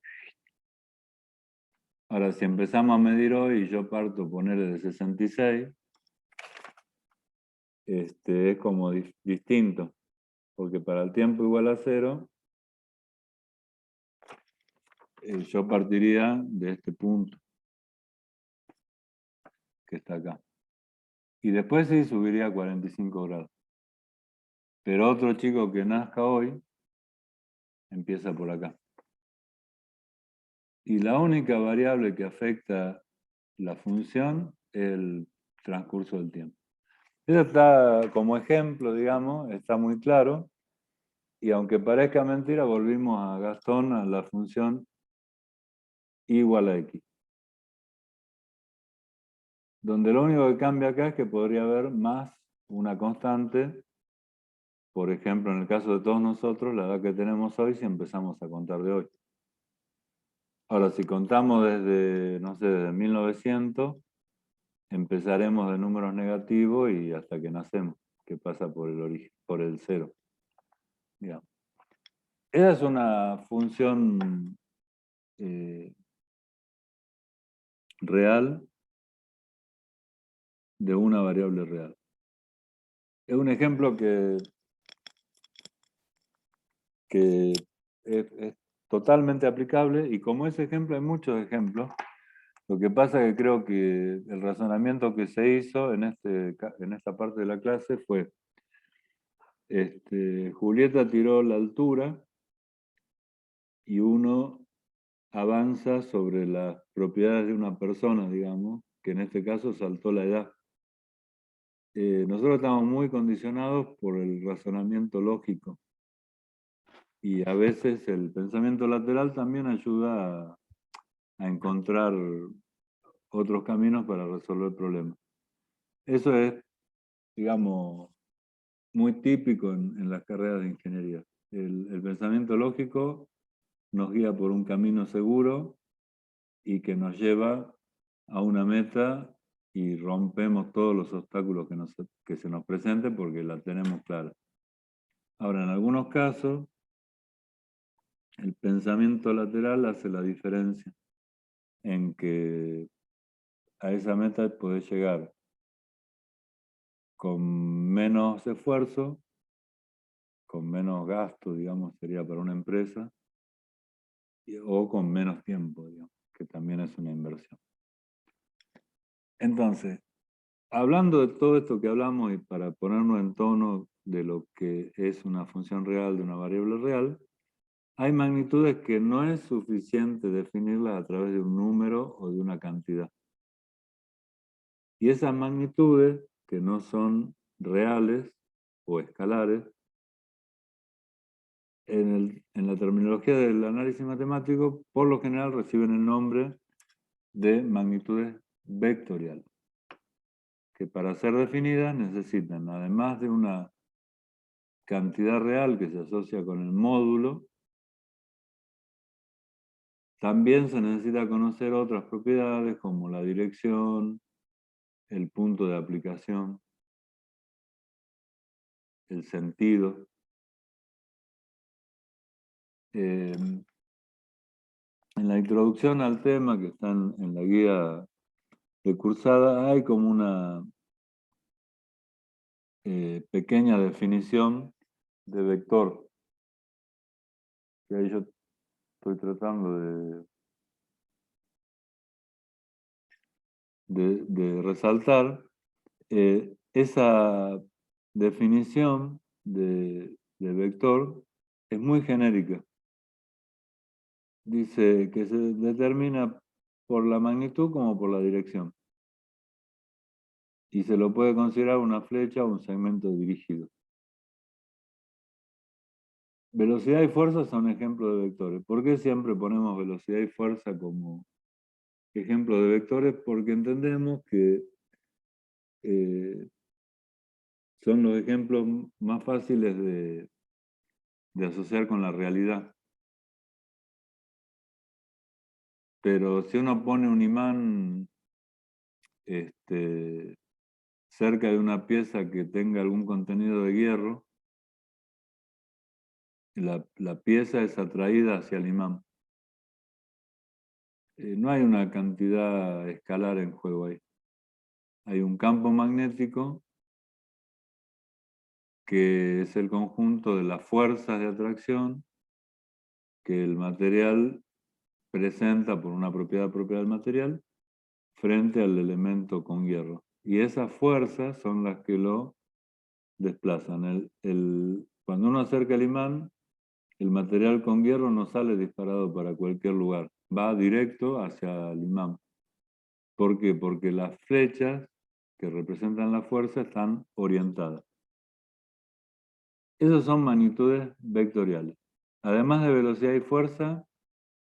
Ahora, si empezamos a medir hoy y yo parto ponerle de 66, es como distinto, porque para el tiempo igual a 0, yo partiría de este punto que está acá. Y después sí subiría a 45 grados. Pero otro chico que nazca hoy, empieza por acá. Y la única variable que afecta la función es el transcurso del tiempo. Eso está como ejemplo, digamos, está muy claro. Y aunque parezca mentira, volvimos a Gastón, a la función y igual a x. Donde lo único que cambia acá es que podría haber más una constante, por ejemplo, en el caso de todos nosotros, la edad que tenemos hoy, si empezamos a contar de hoy. Ahora, si contamos desde, no sé, desde 1900, empezaremos de números negativos y hasta que nacemos, que pasa por el origen, por el cero. Digamos. Esa es una función real de una variable real. Es un ejemplo que es totalmente aplicable, y como ese ejemplo hay muchos ejemplos. Lo que pasa es que creo que el razonamiento que se hizo en esta parte de la clase fue, Julieta tiró la altura y uno avanza sobre las propiedades de una persona, digamos, que en este caso saltó la edad. Nosotros estamos muy condicionados por el razonamiento lógico, y a veces el pensamiento lateral también ayuda a encontrar otros caminos para resolver problemas. Eso es, digamos, muy típico en las carreras de ingeniería. El pensamiento lógico nos guía por un camino seguro y que nos lleva a una meta, y rompemos todos los obstáculos que se nos presenten porque la tenemos clara. Ahora, en algunos casos, el pensamiento lateral hace la diferencia en que a esa meta podés llegar con menos esfuerzo, con menos gasto, digamos, sería para una empresa, o con menos tiempo, digamos, que también es una inversión. Entonces, hablando de todo esto que hablamos y para ponernos en tono de lo que es una función real de una variable real, hay magnitudes que no es suficiente definirlas a través de un número o de una cantidad. Y esas magnitudes, que no son reales o escalares, en la terminología del análisis matemático, por lo general reciben el nombre de magnitudes vectoriales, que para ser definidas necesitan, además de una cantidad real que se asocia con el módulo, también se necesita conocer otras propiedades como la dirección, el punto de aplicación, el sentido. En la introducción al tema que están en la guía de cursada hay como una pequeña definición de vector, que ahí yo estoy tratando de resaltar. Esa definición de vector es muy genérica. Dice que se determina por la magnitud como por la dirección. Y se lo puede considerar una flecha o un segmento dirigido. Velocidad y fuerza son ejemplos de vectores. ¿Por qué siempre ponemos velocidad y fuerza como ejemplos de vectores? Porque entendemos que son los ejemplos más fáciles de asociar con la realidad. Pero si uno pone un imán cerca de una pieza que tenga algún contenido de hierro, la pieza es atraída hacia el imán. No hay una cantidad escalar en juego ahí. Hay un campo magnético que es el conjunto de las fuerzas de atracción que el material presenta por una propiedad propia del material frente al elemento con hierro. Y esas fuerzas son las que lo desplazan. Cuando uno acerca el imán, el material con hierro no sale disparado para cualquier lugar, va directo hacia el imán. ¿Por qué? Porque las flechas que representan la fuerza están orientadas. Esas son magnitudes vectoriales. Además de velocidad y fuerza,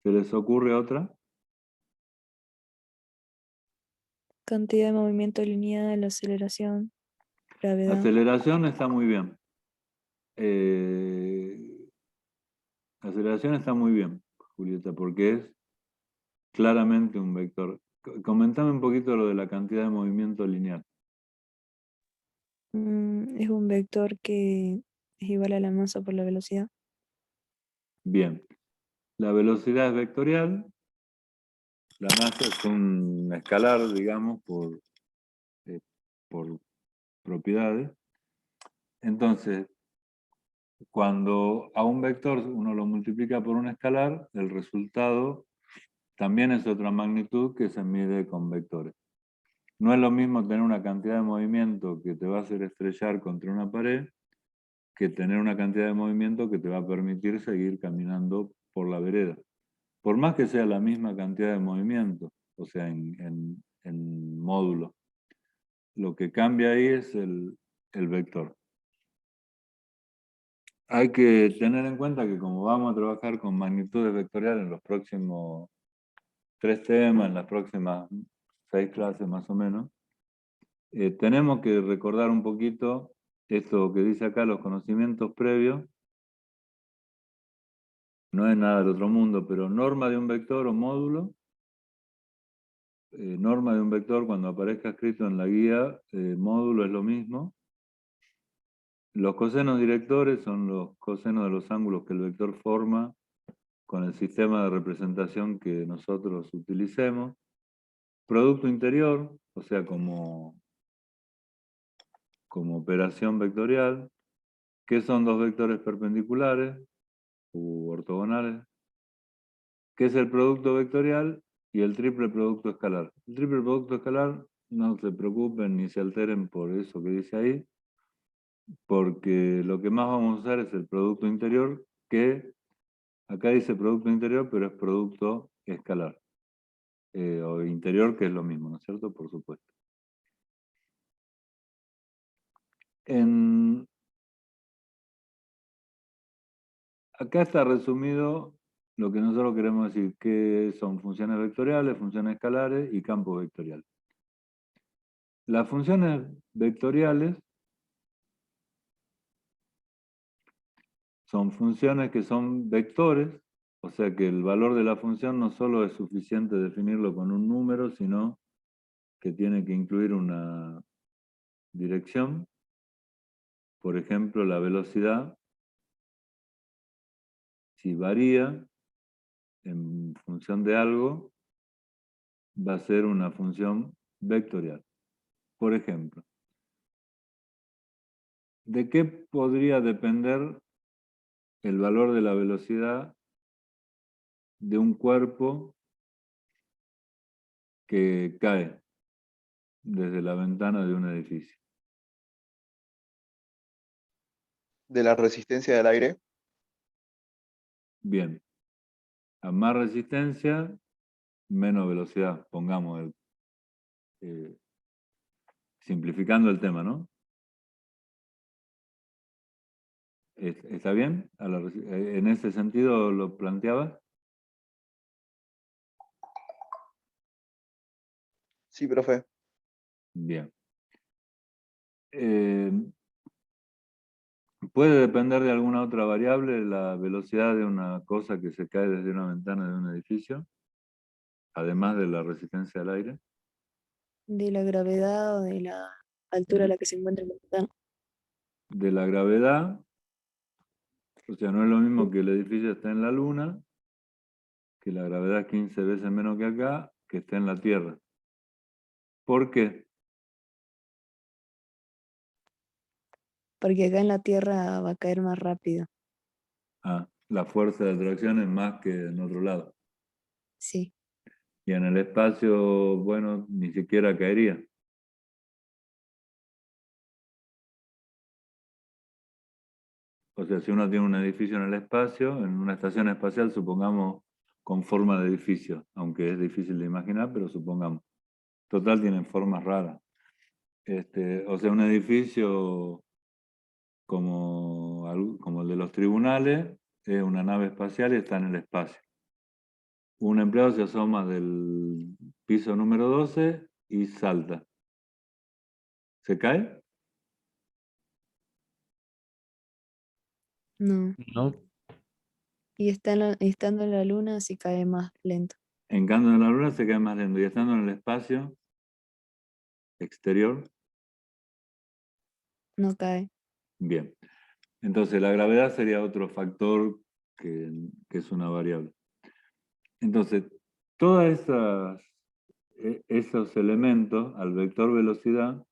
¿se les ocurre otra? Cantidad de movimiento lineal, aceleración, gravedad. Aceleración está muy bien. Aceleración está muy bien, Julieta, porque es claramente un vector. Comentame un poquito lo de la cantidad de movimiento lineal. Es un vector que es igual a la masa por la velocidad. Bien. La velocidad es vectorial. La masa es un escalar, digamos, por propiedades. Entonces, cuando a un vector uno lo multiplica por un escalar, el resultado también es otra magnitud que se mide con vectores. No es lo mismo tener una cantidad de movimiento que te va a hacer estrellar contra una pared que tener una cantidad de movimiento que te va a permitir seguir caminando por la vereda. Por más que sea la misma cantidad de movimiento, o sea, en módulo, lo que cambia ahí es el vector. Hay que tener en cuenta que como vamos a trabajar con magnitudes vectoriales en los próximos 3 temas, en las próximas 6 clases más o menos, tenemos que recordar un poquito esto que dice acá, los conocimientos previos. No es nada del otro mundo, pero norma de un vector o módulo, norma de un vector cuando aparezca escrito en la guía, módulo es lo mismo. Los cosenos directores son los cosenos de los ángulos que el vector forma con el sistema de representación que nosotros utilicemos. Producto interior, o sea, como operación vectorial, que son dos vectores perpendiculares u ortogonales, que es el producto vectorial y el triple producto escalar. El triple producto escalar, no se preocupen ni se alteren por eso que dice ahí, porque lo que más vamos a usar es el producto interior, que acá dice producto interior, pero es producto escalar. O interior, que es lo mismo, ¿no es cierto? Por supuesto. Acá está resumido lo que nosotros queremos decir, que son funciones vectoriales, funciones escalares y campos vectoriales. Las funciones vectoriales son funciones que son vectores, o sea que el valor de la función no solo es suficiente definirlo con un número, sino que tiene que incluir una dirección. Por ejemplo, la velocidad, si varía en función de algo, va a ser una función vectorial. Por ejemplo, ¿de qué podría depender el valor de la velocidad de un cuerpo que cae desde la ventana de un edificio? De la resistencia del aire. Bien. A más resistencia, menos velocidad, pongamos, simplificando el tema, ¿no? ¿Está bien? ¿En ese sentido lo planteabas? Sí, profe. Bien. ¿Puede depender de alguna otra variable la velocidad de una cosa que se cae desde una ventana de un edificio? Además de la resistencia al aire. De la gravedad o de la altura a la que se encuentra el ventana. De la gravedad, o sea, no es lo mismo que el edificio esté en la Luna, que la gravedad es 15 veces menos que acá, que esté en la Tierra. ¿Por qué? Porque acá en la Tierra va a caer más rápido. La fuerza de atracción es más que en otro lado. Sí. Y en el espacio, bueno, ni siquiera caería. O sea, si uno tiene un edificio en el espacio, en una estación espacial, supongamos con forma de edificio, aunque es difícil de imaginar, pero supongamos. Total, tienen formas raras. O sea, un edificio como como el de los tribunales, es una nave espacial y está en el espacio. Un empleado se asoma del piso número 12 y salta. ¿Se cae? No. No, Y estando en la luna sí cae más lento. En cambio, en la luna se cae más lento. Y estando en el espacio exterior, No cae. bien. Entonces, la gravedad sería otro factor que es una variable. Entonces, todos esos elementos al vector velocidad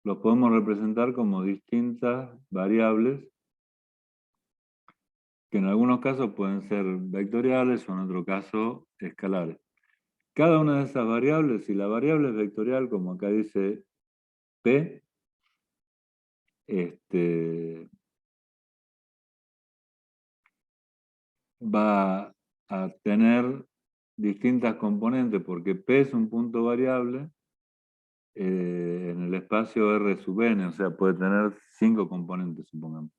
los podemos representar como distintas variables que en algunos casos pueden ser vectoriales o en otro caso escalares. Cada una de esas variables, si la variable es vectorial, como acá dice P, va a tener distintas componentes, porque P es un punto variable en el espacio R sub n, o sea, puede tener 5 componentes, supongamos.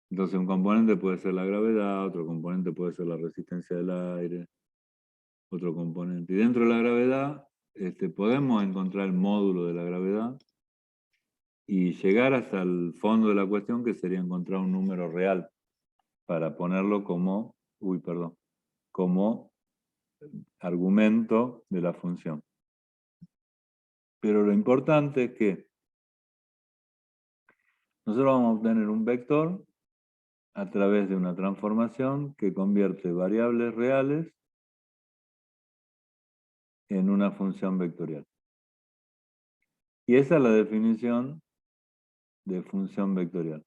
Entonces un componente puede ser la gravedad, otro componente puede ser la resistencia del aire, otro componente. Y dentro de la gravedad podemos encontrar el módulo de la gravedad y llegar hasta el fondo de la cuestión, que sería encontrar un número real para ponerlo como, como argumento de la función. Pero lo importante es que nosotros vamos a obtener un vector a través de una transformación que convierte variables reales en una función vectorial. Y esa es la definición de función vectorial.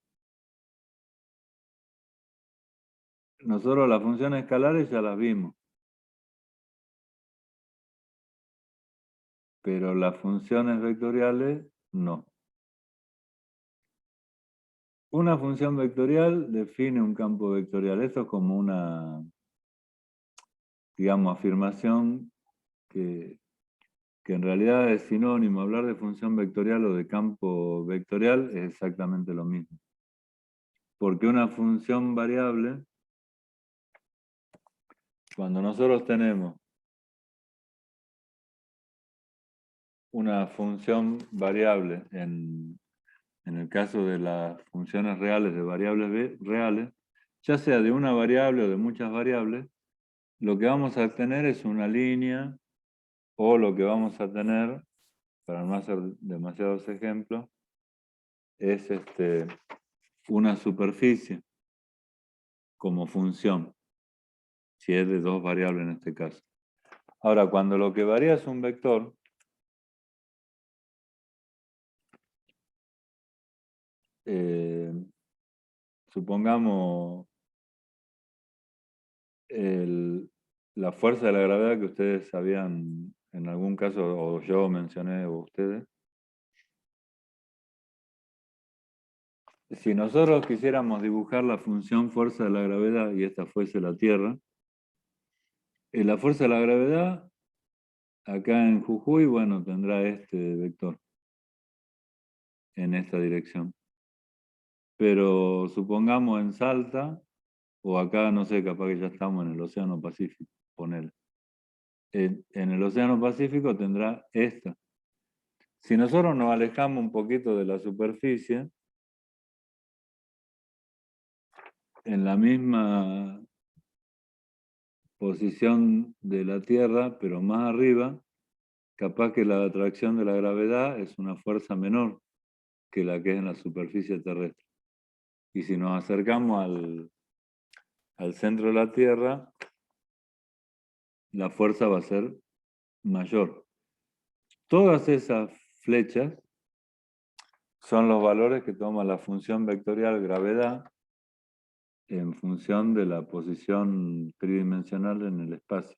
Nosotros las funciones escalares ya las vimos, pero las funciones vectoriales no. Una función vectorial define un campo vectorial. Eso es como una, digamos, afirmación que en realidad es sinónimo. Hablar de función vectorial o de campo vectorial es exactamente lo mismo. Porque una función variable, cuando nosotros tenemos una función variable en el caso de las funciones reales de variables reales, ya sea de una variable o de muchas variables, lo que vamos a tener es una línea, o lo que vamos a tener, para no hacer demasiados ejemplos, es una superficie como función, si es de dos variables en este caso. Ahora, cuando lo que varía es un vector, supongamos la fuerza de la gravedad que ustedes sabían en algún caso, o yo mencioné, o ustedes. Si nosotros quisiéramos dibujar la función fuerza de la gravedad y esta fuese la Tierra, la fuerza de la gravedad acá en Jujuy, bueno, tendrá este vector en esta dirección. Pero supongamos en Salta, o acá, no sé, capaz que ya estamos en el Océano Pacífico, ponele. En el Océano Pacífico tendrá esta. Si nosotros nos alejamos un poquito de la superficie, en la misma posición de la Tierra, pero más arriba, capaz que la atracción de la gravedad es una fuerza menor que la que es en la superficie terrestre. Y si nos acercamos al centro de la Tierra, la fuerza va a ser mayor. Todas esas flechas son los valores que toma la función vectorial gravedad en función de la posición tridimensional en el espacio.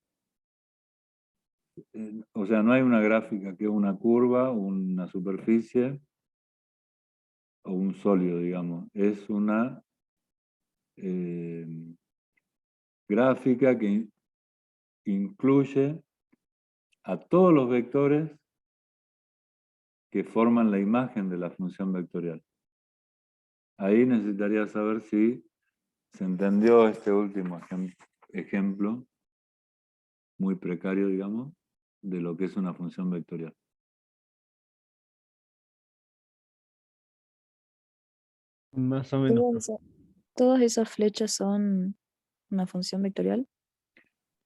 O sea, no hay una gráfica que es una curva, una superficie o un sólido, digamos. Es una gráfica que incluye a todos los vectores que forman la imagen de la función vectorial. Ahí necesitaría saber si se entendió este último ejemplo, muy precario, digamos, de lo que es una función vectorial. Más o menos. Todas esas flechas son una función vectorial.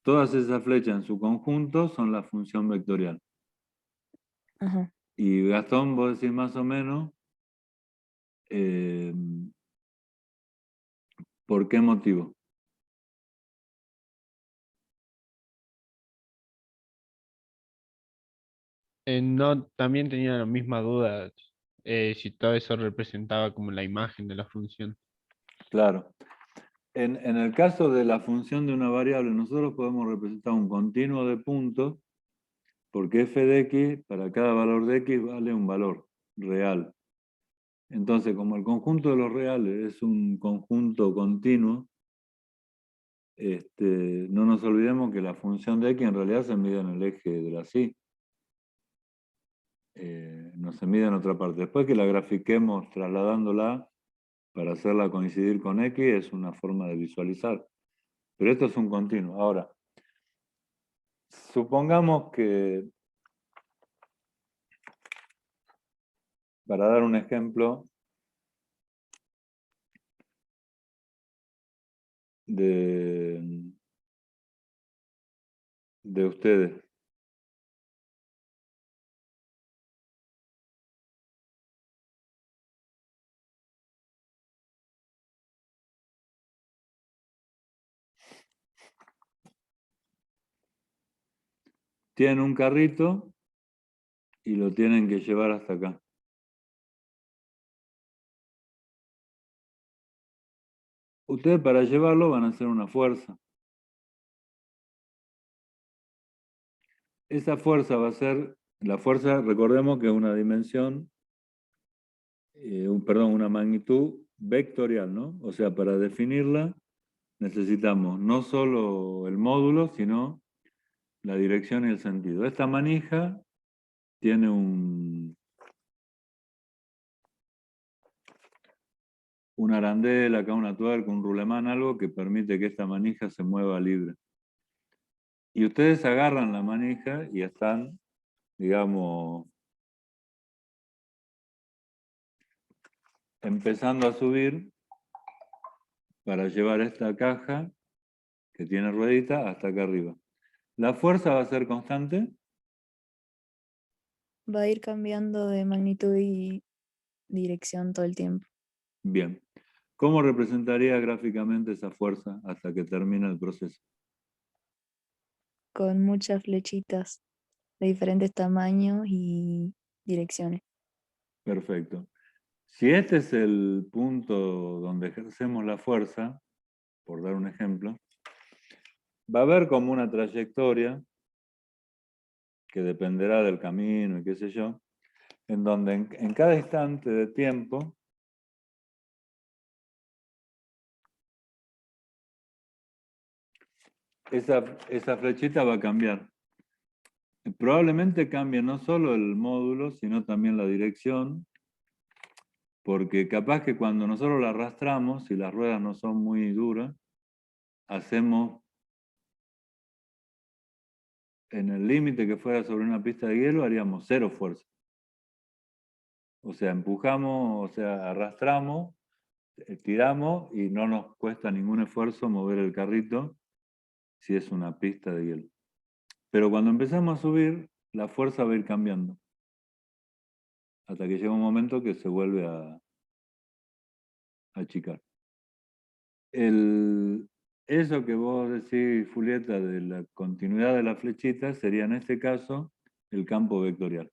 Todas esas flechas en su conjunto son la función vectorial. Ajá. Y Gastón, vos decís más o menos, ¿por qué motivo? No, también tenía la misma duda si todo eso representaba como la imagen de la función. Claro. En el caso de la función de una variable, nosotros podemos representar un continuo de puntos, porque f de x, para cada valor de x, vale un valor real. Entonces, como el conjunto de los reales es un conjunto continuo, no nos olvidemos que la función de x en realidad se mide en el eje de la y. No se mide en otra parte. Después que la grafiquemos trasladándola para hacerla coincidir con x, es una forma de visualizar. Pero esto es un continuo. Ahora, supongamos que, para dar un ejemplo de ustedes, tienen un carrito y lo tienen que llevar hasta acá. Ustedes para llevarlo van a hacer una fuerza. Esa fuerza va a ser, la fuerza, recordemos que es una dimensión, una magnitud vectorial, ¿no? O sea, para definirla necesitamos no solo el módulo, sino la dirección y el sentido. Esta manija tiene un arandel, acá una tuerca, un rulemán, algo que permite que esta manija se mueva libre. Y ustedes agarran la manija y están, digamos, empezando a subir para llevar esta caja que tiene ruedita hasta acá arriba. ¿La fuerza va a ser constante? Va a ir cambiando de magnitud y dirección todo el tiempo. Bien. ¿Cómo representaría gráficamente esa fuerza hasta que termine el proceso? Con muchas flechitas de diferentes tamaños y direcciones. Perfecto. Si este es el punto donde ejercemos la fuerza, por dar un ejemplo, va a haber como una trayectoria que dependerá del camino y qué sé yo, en donde en cada instante de tiempo esa flechita va a cambiar. Probablemente cambie no solo el módulo, sino también la dirección, porque capaz que cuando nosotros la arrastramos, si las ruedas no son muy duras, hacemos en el límite que fuera sobre una pista de hielo, haríamos 0 fuerza. O sea, empujamos, o sea, arrastramos, tiramos y no nos cuesta ningún esfuerzo mover el carrito si es una pista de hielo. Pero cuando empezamos a subir, la fuerza va a ir cambiando. Hasta que llega un momento que se vuelve a achicar. Eso que vos decís, Julieta, de la continuidad de la flechita, sería en este caso el campo vectorial.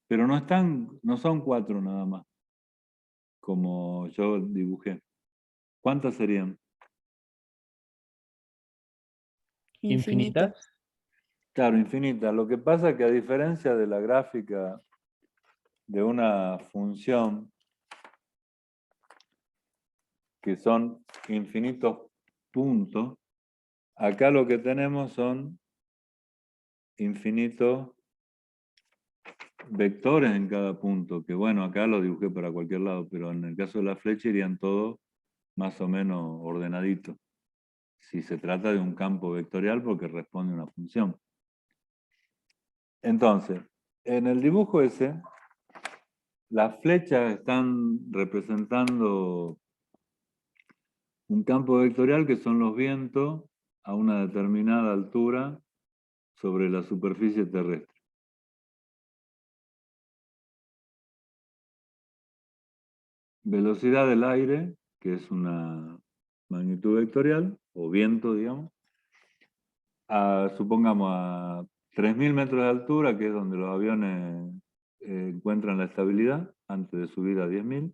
Pero no son 4 nada más, como yo dibujé. ¿Cuántas serían? Infinito. ¿Infinitas? Claro, infinitas. Lo que pasa es que a diferencia de la gráfica de una función, que son infinitos puntos, acá lo que tenemos son infinitos vectores en cada punto, que bueno, acá lo dibujé para cualquier lado, pero en el caso de la flecha irían todos más o menos ordenaditos. Si se trata de un campo vectorial porque responde a una función. Entonces, en el dibujo ese, las flechas están representando un campo vectorial que son los vientos a una determinada altura sobre la superficie terrestre. Velocidad del aire, que es una magnitud vectorial, o viento, digamos, supongamos a 3.000 metros de altura, que es donde los aviones encuentran la estabilidad antes de subir a 10.000,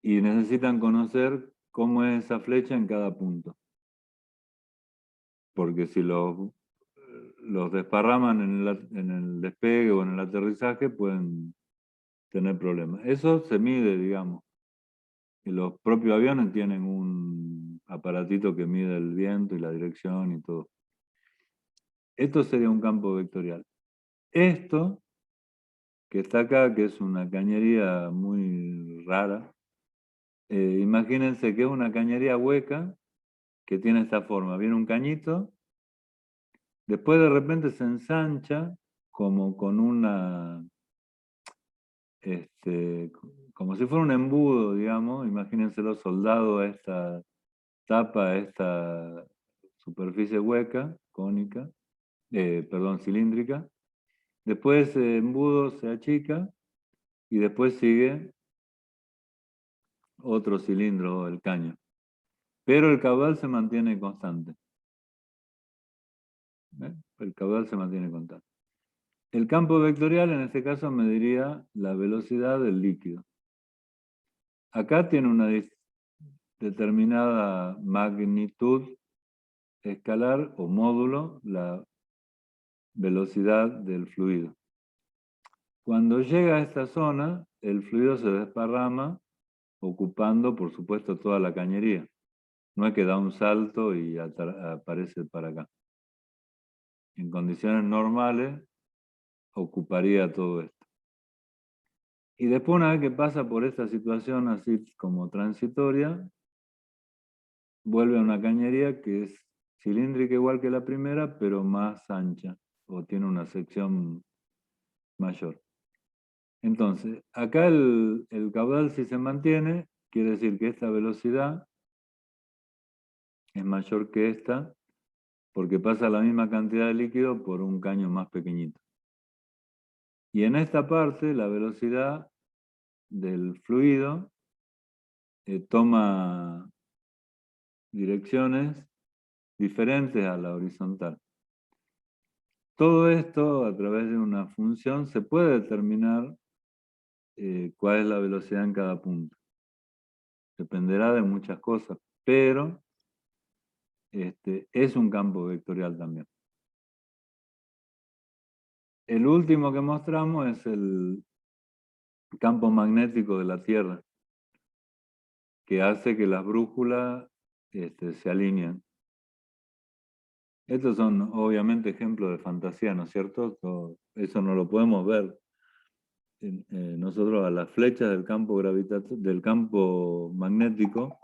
y necesitan conocer cómo es esa flecha en cada punto. Porque si los desparraman en el despegue o en el aterrizaje, pueden tener problemas. Eso se mide, digamos. Y los propios aviones tienen un aparatito que mide el viento y la dirección y todo. Esto sería un campo vectorial. Esto, que está acá, que es una cañería muy rara, imagínense que es una cañería hueca que tiene esta forma. Viene un cañito, después de repente se ensancha como con una, como si fuera un embudo, digamos. Imagínense los soldados a esta tapa, a esta superficie hueca, cónica, perdón, cilíndrica. Después ese embudo se achica y después sigue otro cilindro, el caño. Pero el caudal se mantiene constante. El caudal se mantiene constante. El campo vectorial en este caso mediría la velocidad del líquido. Acá tiene una determinada magnitud escalar o módulo, la velocidad del fluido. Cuando llega a esta zona, el fluido se desparrama, ocupando, por supuesto, toda la cañería. No es que da un salto y aparece para acá. En condiciones normales, ocuparía todo esto. Y después, una vez que pasa por esta situación así como transitoria, vuelve a una cañería que es cilíndrica igual que la primera, pero más ancha, o tiene una sección mayor. Entonces, acá el caudal si se mantiene, quiere decir que esta velocidad es mayor que esta, porque pasa la misma cantidad de líquido por un caño más pequeñito. Y en esta parte, la velocidad del fluido toma direcciones diferentes a la horizontal. Todo esto, a través de una función, se puede determinar cuál es la velocidad en cada punto. Dependerá de muchas cosas, pero es un campo vectorial también. El último que mostramos es el campo magnético de la Tierra, que hace que las brújulas se alineen. Estos son obviamente ejemplos de fantasía, ¿no es cierto? Eso no lo podemos ver. Nosotros a las flechas del campo magnético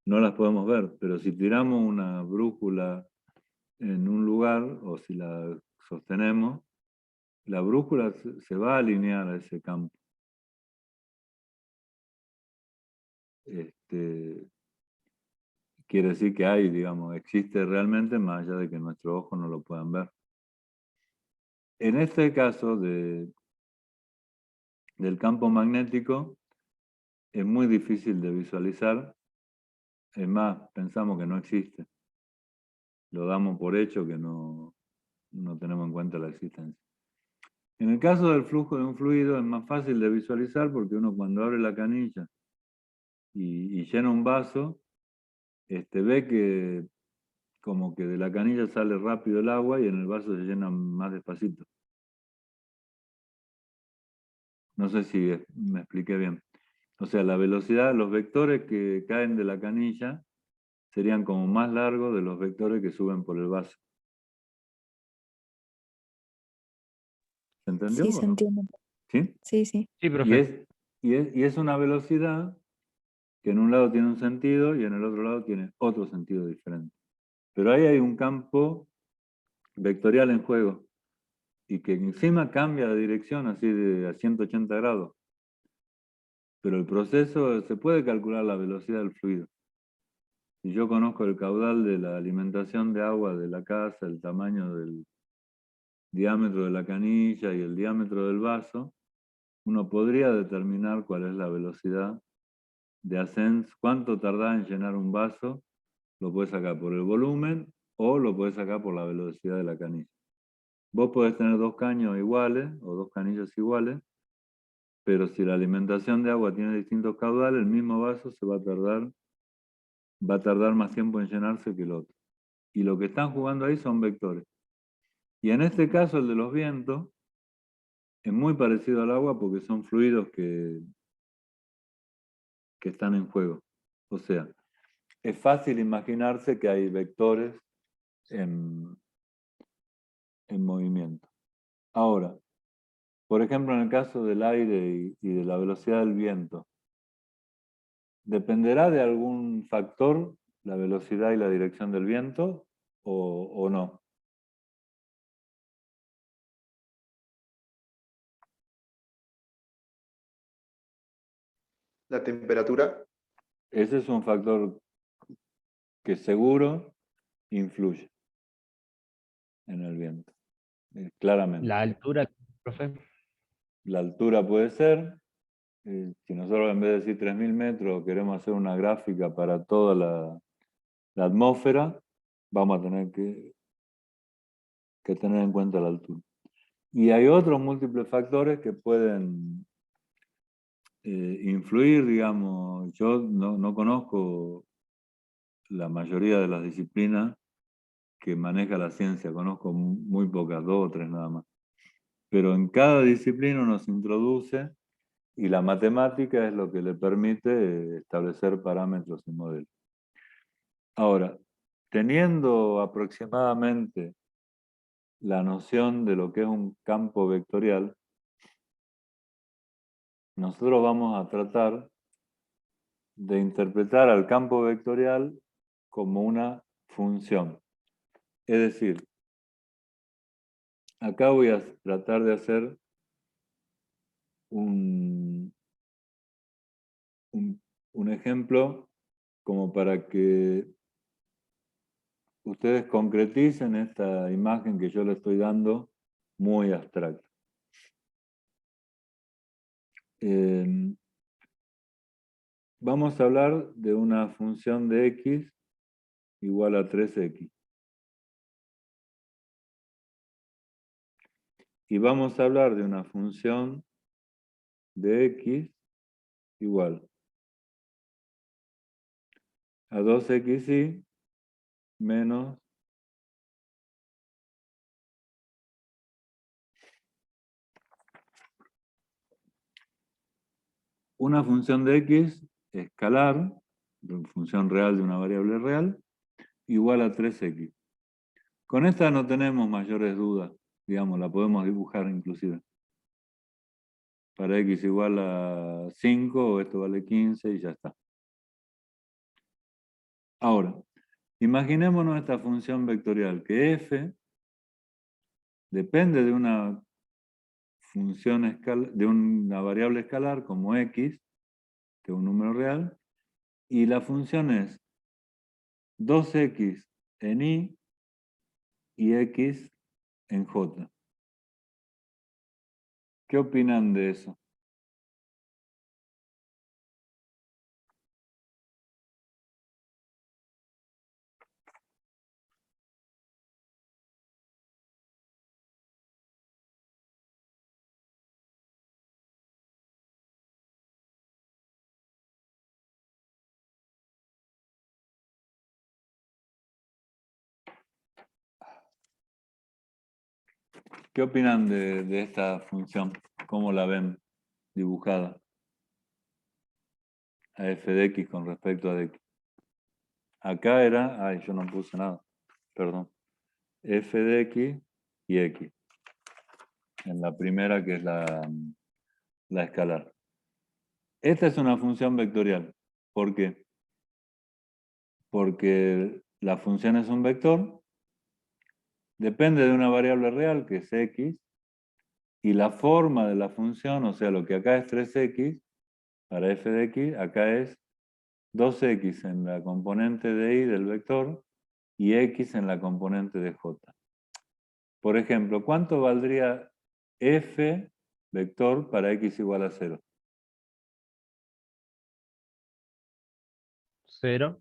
no las podemos ver, pero si tiramos una brújula en un lugar o si la sostenemos, la brújula se va a alinear a ese campo. Quiere decir que hay, digamos, existe realmente más allá de que nuestros ojos no lo puedan ver. En este caso del campo magnético es muy difícil de visualizar, es más, pensamos que no existe. Lo damos por hecho que no tenemos en cuenta la existencia. En el caso del flujo de un fluido es más fácil de visualizar porque uno cuando abre la canilla y llena un vaso, ve que como que de la canilla sale rápido el agua y en el vaso se llena más despacito. No sé si me expliqué bien. O sea, la velocidad, los vectores que caen de la canilla serían como más largos de los vectores que suben por el vaso. ¿Se entendió Sí, o se no? entiende. ¿Sí? Sí, sí. Sí, Y profe. es una velocidad que en un lado tiene un sentido y en el otro lado tiene otro sentido diferente. Pero ahí hay un campo vectorial en juego y que encima cambia de dirección así a 180 grados. Pero el proceso, se puede calcular la velocidad del fluido. Si yo conozco el caudal de la alimentación de agua de la casa, el tamaño del diámetro de la canilla y el diámetro del vaso, uno podría determinar cuál es la velocidad de ascenso, cuánto tarda en llenar un vaso, lo puedes sacar por el volumen o lo puedes sacar por la velocidad de la canilla. Vos podés tener dos caños iguales o dos canillas iguales, pero si la alimentación de agua tiene distintos caudales, el mismo vaso va a tardar más tiempo en llenarse que el otro. Y lo que están jugando ahí son vectores. Y en este caso, el de los vientos, es muy parecido al agua porque son fluidos que están en juego. O sea, es fácil imaginarse que hay vectores en movimiento. Ahora, por ejemplo, en el caso del aire y de la velocidad del viento, ¿dependerá de algún factor la velocidad y la dirección del viento o no? La temperatura, Ese es un factor que seguro influye en el viento, claramente. La altura, profe. La altura puede ser, si nosotros en vez de decir 3.000 metros queremos hacer una gráfica para toda la atmósfera, vamos a tener que tener en cuenta la altura. Y hay otros múltiples factores que pueden influir, digamos. Yo no conozco la mayoría de las disciplinas que maneja la ciencia, conozco muy pocas, 2 o 3 nada más. Pero en cada disciplina nos introduce y la matemática es lo que le permite establecer parámetros y modelos. Ahora, teniendo aproximadamente la noción de lo que es un campo vectorial, nosotros vamos a tratar de interpretar al campo vectorial como una función. Es decir, acá voy a tratar de hacer un ejemplo como para que ustedes concreticen esta imagen que yo les estoy dando muy abstracta. Vamos a hablar de una función de x igual a 3x. Y vamos a hablar de una función de x igual a 2xy menos una función de x escalar, función real de una variable real, igual a 3x. Con esta no tenemos mayores dudas, digamos, la podemos dibujar inclusive. Para x igual a 5, esto vale 15 y ya está. Ahora, imaginémonos esta función vectorial, que f depende de una función de una variable escalar como x, que es un número real, y la función es 2x en y x en j. ¿Qué opinan de eso? ¿Qué opinan de esta función? ¿Cómo la ven dibujada? A f de x con respecto a x. Acá era, ay, yo no puse nada, perdón. F de x y x. en la primera que es la escalar. Esta es una función vectorial. ¿Por qué? Porque la función es un vector, depende de una variable real que es x, y la forma de la función, o sea, lo que acá es 3x, para f de x, acá es 2x en la componente de y del vector y x en la componente de j. Por ejemplo, ¿cuánto valdría f vector para x igual a 0? 0.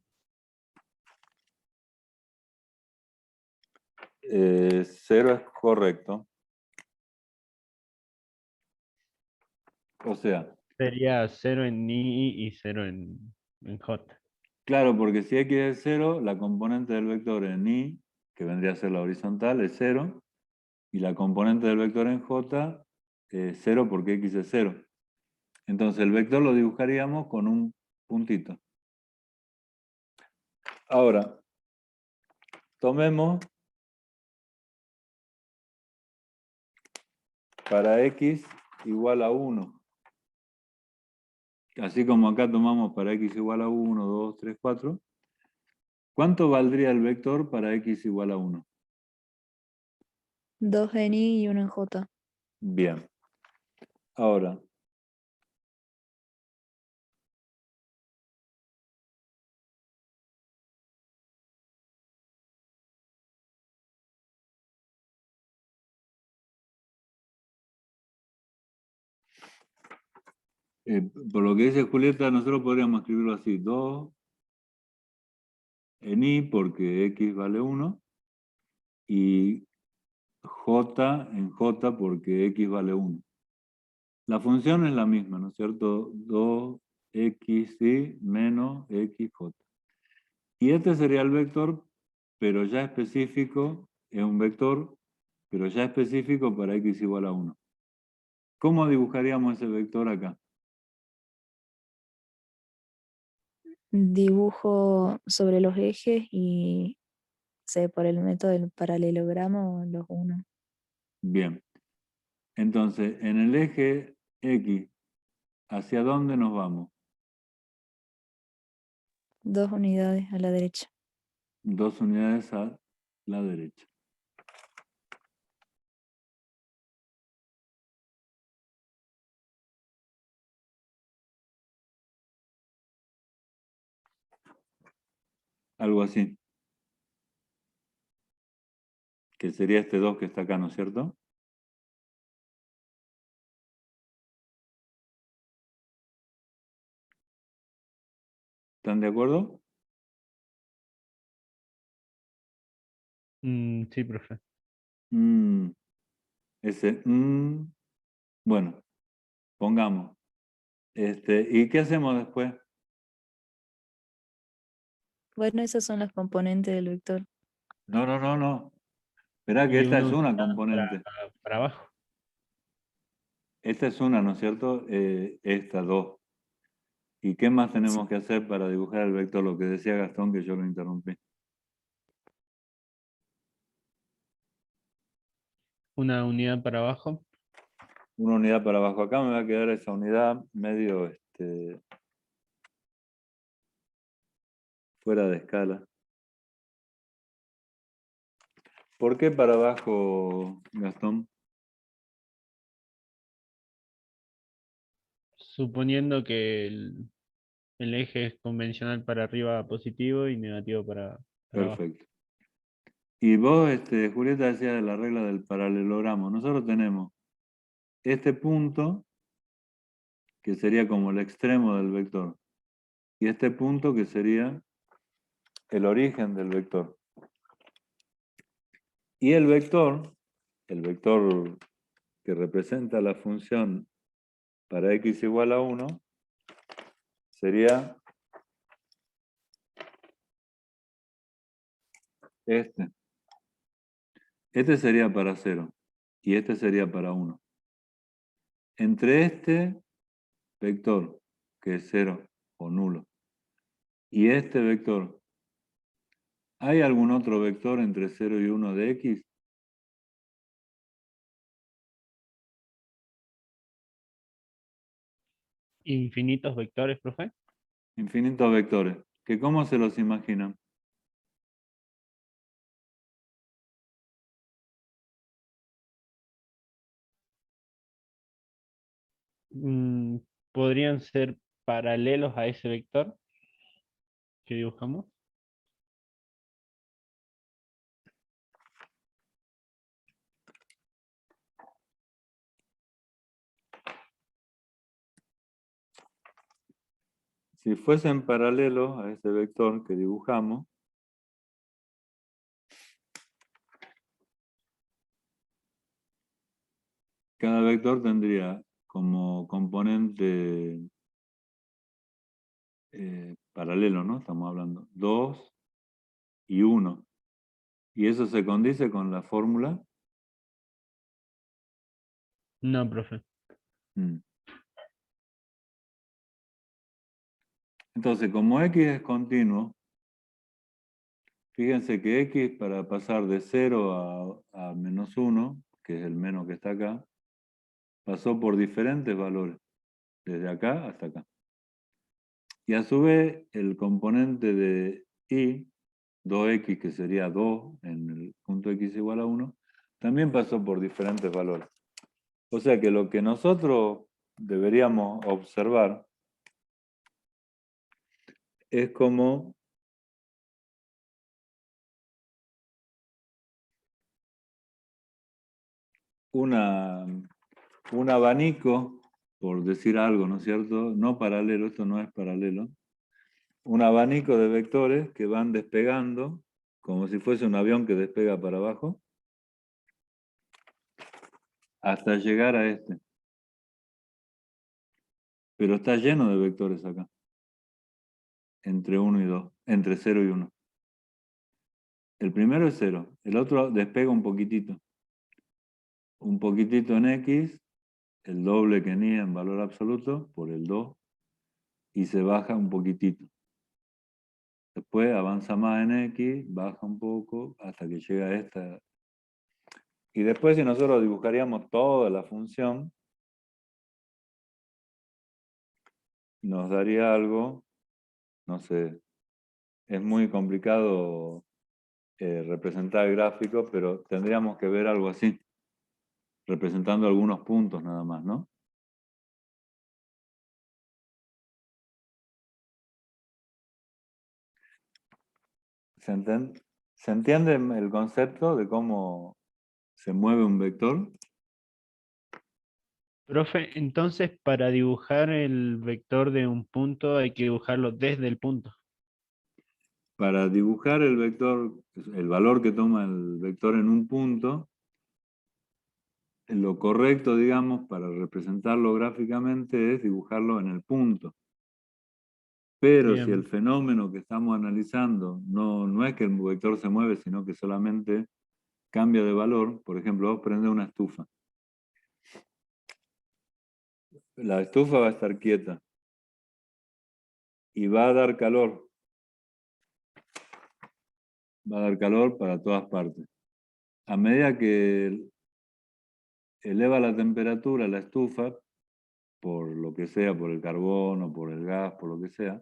0 es correcto. O sea, Sería 0 en i y 0 en j. claro, porque si x es 0, la componente del vector en y, que vendría a ser la horizontal, es 0, y la componente del vector en j es 0 porque x es 0. Entonces el vector lo dibujaríamos con un puntito. Ahora, tomemos para x igual a 1. Así como acá tomamos para x igual a 1, 2, 3, 4. ¿Cuánto valdría el vector para x igual a 1? 2 en i y 1 en j. Bien. Ahora, por lo que dice Julieta, nosotros podríamos escribirlo así, 2 en i porque x vale 1 y j en j porque x vale 1. La función es la misma, ¿no es cierto? 2xy menos xj. Y este sería el vector, pero ya específico, es un vector, pero ya específico para x igual a 1. ¿Cómo dibujaríamos ese vector acá? Dibujo sobre los ejes y sé por el método del paralelogramo los uno. Bien. Entonces, en el eje x, ¿hacia dónde nos vamos? 2 unidades a la derecha. 2 unidades a la derecha. Algo así. Que sería este 2 que está acá, ¿no es cierto? ¿Están de acuerdo? Sí, profe. Mm, ese, bueno, pongamos. ¿Y qué hacemos después? Bueno, esas son las componentes del vector. No, no, no, no. Esperá que Y esta una es una unidad componente. para abajo. Esta es una, ¿no es cierto? Esta 2. ¿Y qué más Sí. tenemos que hacer para dibujar el vector? Lo que decía Gastón, que yo lo interrumpí. Una unidad para abajo. Una unidad para abajo. Acá me va a quedar esa unidad medio fuera de escala. ¿Por qué para abajo, Gastón? Suponiendo que el eje es convencional para arriba positivo y negativo para abajo. Perfecto. Y vos, Julieta, decía de la regla del paralelogramo. Nosotros tenemos este punto, que sería como el extremo del vector, y este punto que sería el origen del vector. Y el vector que representa la función para x igual a 1, sería este. Este sería para 0 y este sería para 1. Entre este vector, que es 0 o nulo, y este vector, ¿hay algún otro vector entre 0 y 1 de x? Infinitos vectores, profe. Infinitos vectores. ¿Que cómo se los imaginan? Mm, podrían ser paralelos a ese vector que dibujamos. Si fuesen paralelos a ese vector que dibujamos, cada vector tendría como componente paralelo, ¿no? Estamos hablando 2 y 1. ¿Y eso se condice con la fórmula? No, profe. Mm. Entonces, como x es continuo, fíjense que x para pasar de 0 a menos 1, que es el menos que está acá, pasó por diferentes valores, desde acá hasta acá. Y a su vez, el componente de y, 2x, que sería 2 en el punto x igual a 1, también pasó por diferentes valores. O sea que lo que nosotros deberíamos observar es como un abanico, por decir algo, ¿no es cierto? No paralelo, esto no es paralelo. Un abanico de vectores que van despegando, como si fuese un avión que despega para abajo, hasta llegar a este. Pero está lleno de vectores acá, entre 1 y 2, entre 0 y 1. El primero es 0, el otro despega un poquitito. Un poquitito en x, el doble que en y en valor absoluto, por el 2, y se baja un poquitito. Después avanza más en x, baja un poco, hasta que llega a esta. Y después si nosotros dibujaríamos toda la función, nos daría algo, no sé, es muy complicado representar el gráfico, pero tendríamos que ver algo así, representando algunos puntos nada más, ¿no? ¿Se entiende el concepto de cómo se mueve un vector? Profe, entonces para dibujar el vector de un punto hay que dibujarlo desde el punto. Para dibujar el vector, el valor que toma el vector en un punto, lo correcto, digamos, para representarlo gráficamente es dibujarlo en el punto. Pero si el Bien, fenómeno que estamos analizando no es que el vector se mueve, sino que solamente cambia de valor, por ejemplo, vos prendés una estufa. La estufa va a estar quieta y va a dar calor. Va a dar calor para todas partes. A medida que eleva la temperatura la estufa, por lo que sea, por el carbón o por el gas, por lo que sea,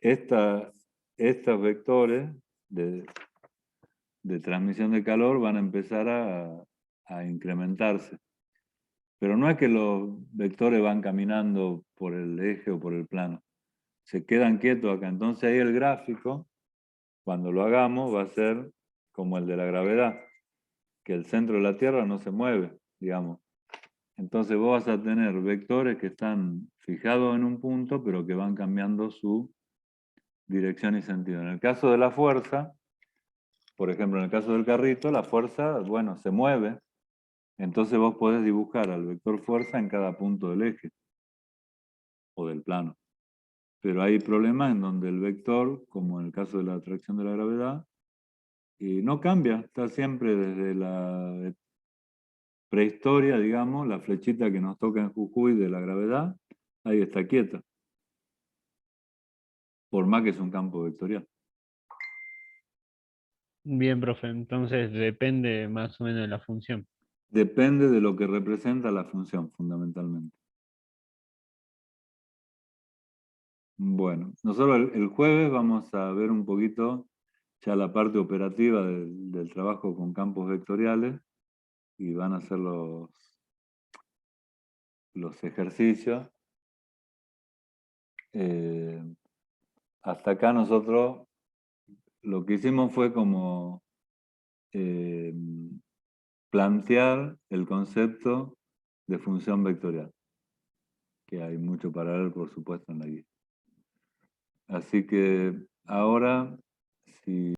estos vectores de transmisión de calor van a empezar a incrementarse. Pero no es que los vectores van caminando por el eje o por el plano. Se quedan quietos acá. Entonces ahí el gráfico, cuando lo hagamos, va a ser como el de la gravedad, que el centro de la Tierra no se mueve, digamos. Entonces vos vas a tener vectores que están fijados en un punto, pero que van cambiando su dirección y sentido. En el caso de la fuerza, por ejemplo, en el caso del carrito, la fuerza, bueno, se mueve. Entonces vos podés dibujar al vector fuerza en cada punto del eje o del plano. Pero hay problemas en donde el vector, como en el caso de la atracción de la gravedad, no cambia, está siempre desde la prehistoria, digamos, la flechita que nos toca en Jujuy de la gravedad, ahí está quieta, por más que es un campo vectorial. bien, profe. Entonces depende más o menos de la función. Depende de lo que representa la función, fundamentalmente. Bueno, nosotros el jueves vamos a ver un poquito ya la parte operativa del trabajo con campos vectoriales y van a ser los ejercicios. Hasta acá nosotros lo que hicimos fue como plantear el concepto de función vectorial, que hay mucho para ver, por supuesto, en la guía. Así que ahora, si